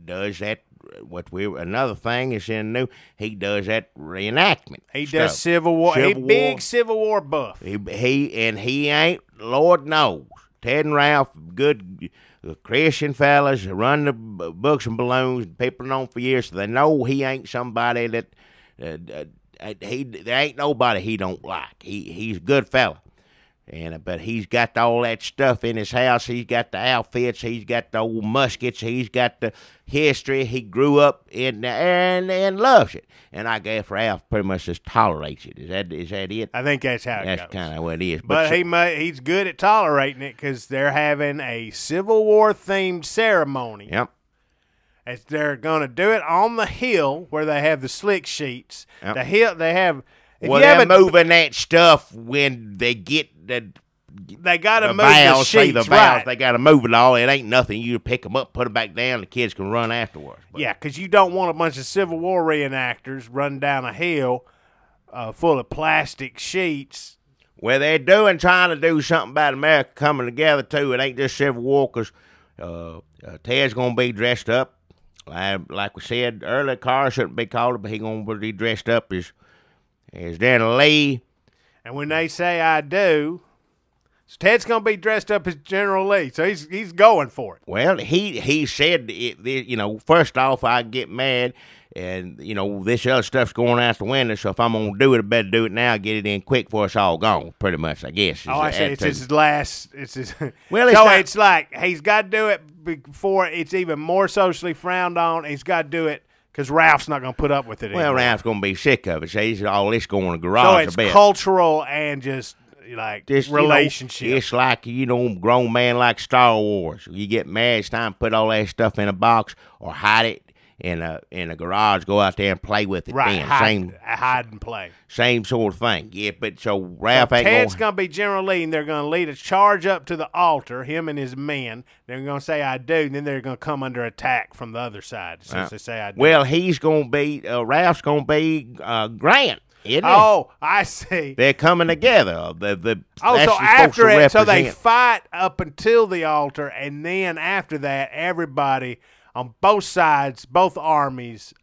does that. Another thing is in new. He does that reenactment. He does Civil War. Big Civil War buff. He ain't. Lord knows. Ted and Ralph, good Christian fellas, run the Books and Balloons. People known for years, so they know he ain't somebody that there ain't nobody he don't like. He's a good fella. But he's got all that stuff in his house. He's got the outfits. He's got the old muskets. He's got the history. He grew up in and loves it. And I guess Ralph pretty much just tolerates it. Is that it? I think that's how it goes. That's kind of what it is. But he's good at tolerating it because they're having a Civil War themed ceremony. Yep. As they're going to do it on the hill where they have the slick sheets. Yep. The hill they have. They're moving that stuff when they get they got to move the sheets, right. They got to move it all. It ain't nothing. You pick them up, put them back down, the kids can run afterwards. But. Yeah, because you don't want a bunch of Civil War reenactors running down a hill full of plastic sheets. Well, they're trying to do something about America coming together, too. It ain't just Civil War, because Ted's going to be dressed up. Like we said earlier, Carr shouldn't be called it, but he's going to be dressed up as Danny Lee. And when they say I do, So Ted's going to be dressed up as General Lee, so he's going for it. Well, he said, first off, I get mad, and, this other stuff's going out the window, so if I'm going to do it, I better do it now, get it in quick before it's all gone, pretty much, I guess. Oh, I see. It's his last. It's his. Well, it's like he's got to do it before it's even more socially frowned on. He's got to do it because Ralph's not going to put up with it anymore. Well, Ralph's going to be sick of it. So he's all this going to the garage so it's cultural and just relationship. It's like, grown man like Star Wars. You get mad, it's time to put all that stuff in a box or hide it in a garage, go out there and play with it. Right, then. hide and play. Same sort of thing. Yeah, but so Ralph ain't Ted's going to be General Lee, and they're going to lead a charge up to the altar, him and his men. They're going to say, I do, and then they're going to come under attack from the other side as soon as they say, I do. Well, he's going to be, Ralph's going to be Grant. Oh, I see. They're coming together. So after it, so they fight up until the altar, and then after that, everybody on both sides, both armies,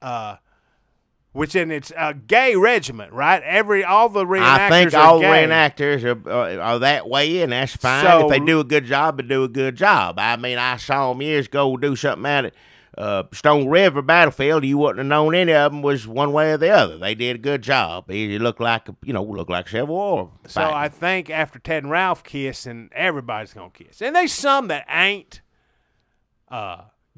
which in it's a gay regiment, right? All the reenactors I think are all gay. Reenactors are that way, and that's fine. So, if they do a good job, they do a good job. I mean, I saw them years ago do something out at Stone River Battlefield. You wouldn't have known any of them was one way or the other. They did a good job. It looked like Civil War. So I think after Ted and Ralph kiss, and everybody's gonna kiss, and there's some that ain't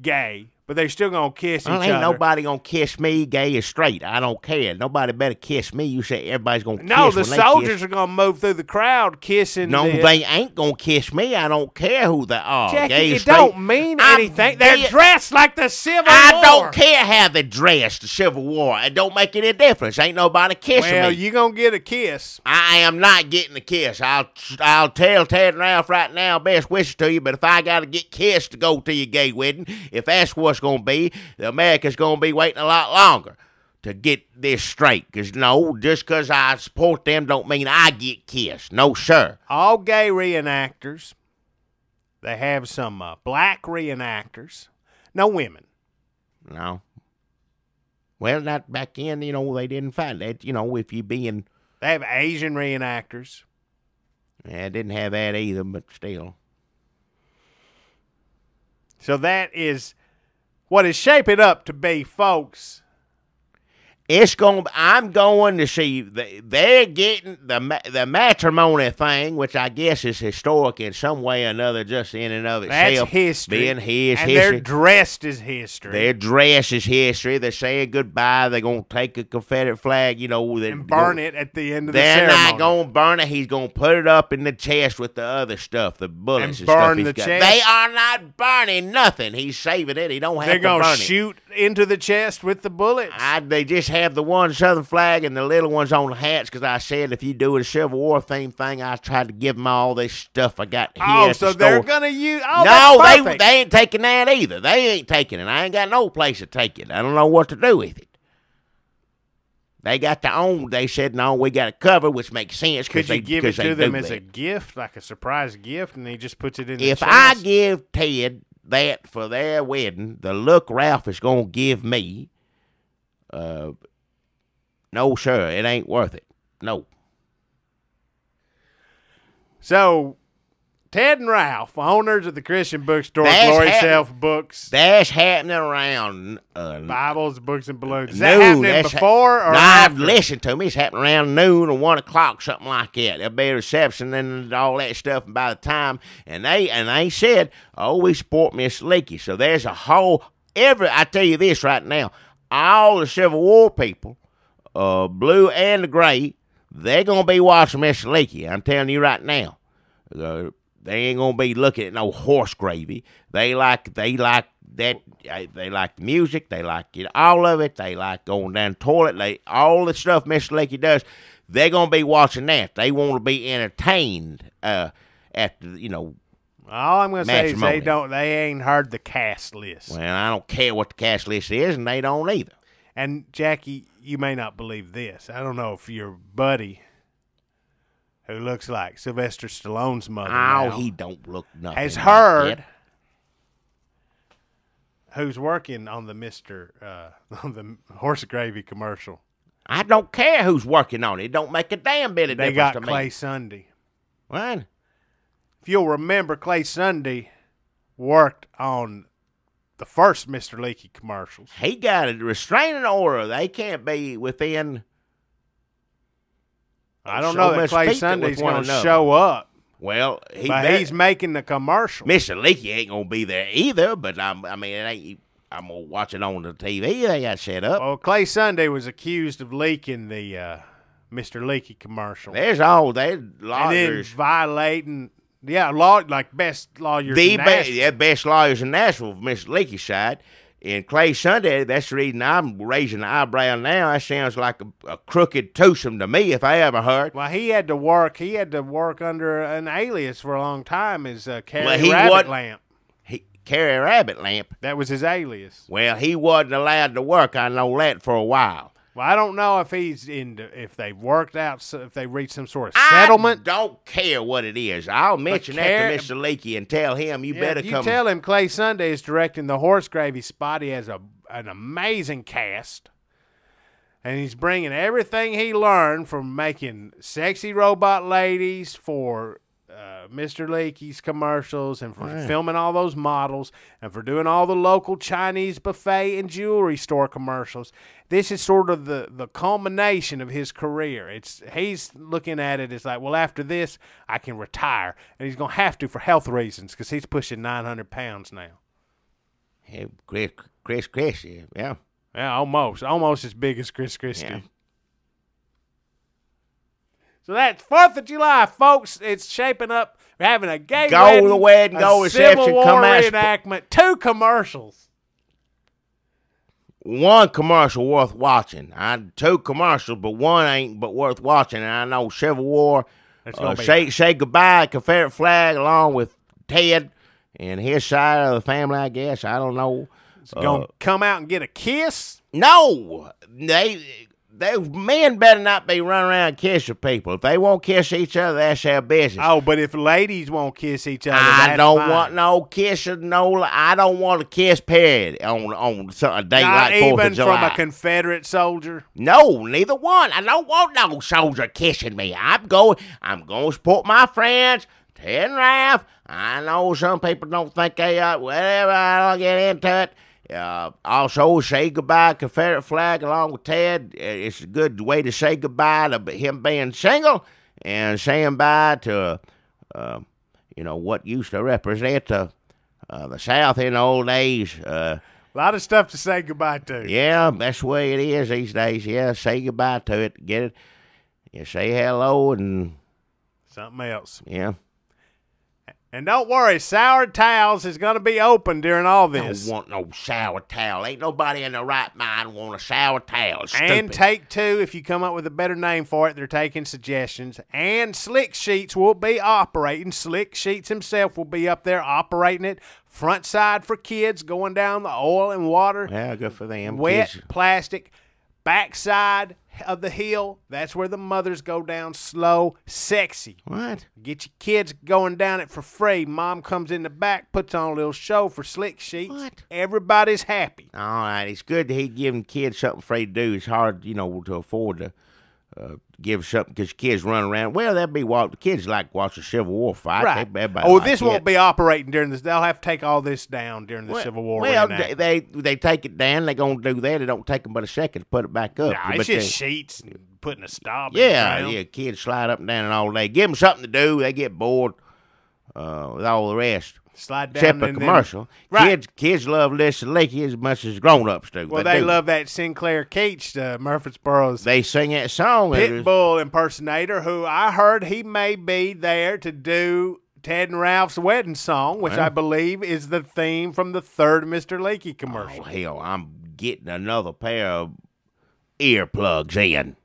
gay, but they still gonna kiss each other. Ain't nobody gonna kiss me, gay or straight. I don't care. Nobody better kiss me. You say everybody's gonna kiss. No, the soldiers are gonna move through the crowd kissing. No, they ain't gonna kiss me. I don't care who they are. Jackie, gay or it straight. Don't mean anything. They're dressed like the Civil War. I don't care how they dressed. The Civil War. It don't make any difference. Ain't nobody kissing me. Well, you gonna get a kiss. I am not getting a kiss. I'll tell Ted and Ralph right now, best wishes to you, but if I got to get kissed to go to your gay wedding, if that's what's going to be, America's going to be waiting a lot longer to get this straight. Because, just because I support them don't mean I get kissed. No, sir. All gay reenactors, they have some black reenactors. No women. No. Well, not back in, they didn't find that. If you being... They have Asian reenactors. Yeah, didn't have that either, but still. So that is what is shaping up to be, folks. I'm going to see. They're getting the matrimony thing, which I guess is historic in some way or another, just in and of itself. That's history. Being his and history. They're dressed as history. Their dress is history. They're saying goodbye. They're going to take a Confederate flag, and burn it at the end of the ceremony. ceremony. They're not going to burn it. He's going to put it up in the chest with the other stuff, the bullets and burn stuff. the chest. They are not burning nothing. He's saving it. He don't have to burn it. They're going to shoot into the chest with the bullets. They just have the one Southern flag and the little ones on the hats, because I said if you do a Civil War theme thing, I tried to give them all this stuff I got here at the store. They're going to use... No, they ain't taking that either. They ain't taking it. I ain't got no place to take it. I don't know what to do with it. They got their own. They said, no, we got it covered, which makes sense. Could you give it to them as a gift, like a surprise gift, and he just puts it in the chest? If I give Ted that for their wedding, the look Ralph is going to give me... No, sir, it ain't worth it. No. So, Ted and Ralph, owners of the Christian bookstore, Glory Shelf Books. That's happening around... Bibles, books, and balloons. Is that happening before or after? Listen to me. It's happening around noon or 1 o'clock, something like that. There'll be a reception and all that stuff. And by the time... And they said, we support Miss Leakey. So there's a whole... I tell you this right now. All the Civil War people... blue and the gray, they're going to be watching Mr. Leakey. I'm telling you right now. They ain't going to be looking at no horse gravy. They like that. They like the music. They like all of it. They like going down the toilet. All the stuff Mr. Leakey does, they're going to be watching that. They want to be entertained after, all I'm going to say is they ain't heard the cast list. Well, I don't care what the cast list is, and they don't either. And, Jackie, you may not believe this. I don't know if your buddy, who looks like Sylvester Stallone's mother now, he don't look nothing has like heard that. Who's working on the on the horse gravy commercial. I don't care who's working on it. It don't make a damn bit of difference to me. They got Clay Sunday. What? if you'll remember, Clay Sunday worked on the first Mr. Leakey commercials. He got a restraining order. They can't be within. I don't know that Clay Sunday's going to show up. Well, he's making the commercial. Mr. Leakey ain't going to be there either, but I'm going to watch it on the TV. They got set up. Well, Clay Sunday was accused of leaking the Mr. Leakey commercial. They're lawyers. And then violating, like best lawyers in Nashville. Best lawyers in Nashville from Mr. Leakey's side. And Clay Sunday, that's the reason I'm raising the eyebrow now. That sounds like a crooked twosome to me if I ever heard. Well, he had to work under an alias for a long time as Carrie Rabbit Lamp. Carrie Rabbit Lamp. That was his alias. Well, he wasn't allowed to work. I know that for a while. Well, I don't know if if they worked out, if they reached some sort of settlement. I don't care what it is. I'll mention that to Mr. Leakey and tell him better come. You tell him Clay Sunday is directing the horse gravy spot. He has an amazing cast, and he's bringing everything he learned from making sexy robot ladies for Mr. Leakey's commercials, and for filming all those models, and for doing all the local Chinese buffet and jewelry store commercials. This is sort of the culmination of his career. He's looking at it as like, well, after this, I can retire. And he's going to have to for health reasons because he's pushing 900 pounds now. Hey, Chris Christie, yeah. Yeah, almost as big as Chris Christie. Yeah. So that's 4th of July, folks. It's shaping up. We're having a gay wedding, the wedding, go reception, Civil War come out, reenactment, 2 commercials. 1 commercial worth watching. 2 commercials, but 1 ain't but worth watching. And I know Civil War, say goodbye, Confederate Flag, along with Ted and his side of the family, I guess. I don't know. It's going to come out and get a kiss? No. Men better not be running around kissing people. If they won't kiss each other, that's their business. Oh, but if ladies won't kiss each other, I don't want no kissing. I don't want a kiss, period, on a day like 4th of July. Not even from a Confederate soldier? No, neither one. I don't want no soldier kissing me. I'm going to support my friends, Ted and Ralph. I know some people don't think they are. Whatever, I don't get into it. Also, say goodbye, Confederate Flag, along with Ted. It's a good way to say goodbye to him being single and saying bye to, what used to represent the South in the old days. A lot of stuff to say goodbye to. Yeah, that's the way it is these days. Yeah, say goodbye to it. Get it. You say hello and something else. Yeah. And don't worry, Sour Towels is going to be open during all this. Don't want no sour towel. Ain't nobody in their right mind want a sour towel. Stupid. And Take Two, if you come up with a better name for it, they're taking suggestions. And Slick Sheets will be operating. Slick Sheets himself will be up there operating it. Front side for kids, going down the oil and water. Yeah, good for them. Wet kids. Plastic. Backside of the hill, that's where the mothers go down slow, sexy. What? Get your kids going down it for free. Mom comes in the back, puts on a little show for Slick Sheets. What? Everybody's happy. All right, it's good that he's giving kids something free to do. It's hard, to afford to give something because kids run around. Well, the kids like watch a Civil War fight. Right. This won't be operating during this. They'll have to take all this down during the Civil War. Well, they take it down. They're going to do that. It don't take them but a second to put it back up. Nah, it's just sheets and putting a stop. Yeah, kids slide up and down and all day. Give them something to do. They get bored with all the rest. Slide down. Except a commercial. Right. Kids love listening to Leakey as much as grown-ups do. Well, they love that Sinclair Keach, Murfreesboro's. They sing that song. Pitbull impersonator, who I heard he may be there to do Ted and Ralph's wedding song, which I believe is the theme from the 3rd Mr. Leakey commercial. Oh, hell, I'm getting another pair of earplugs in.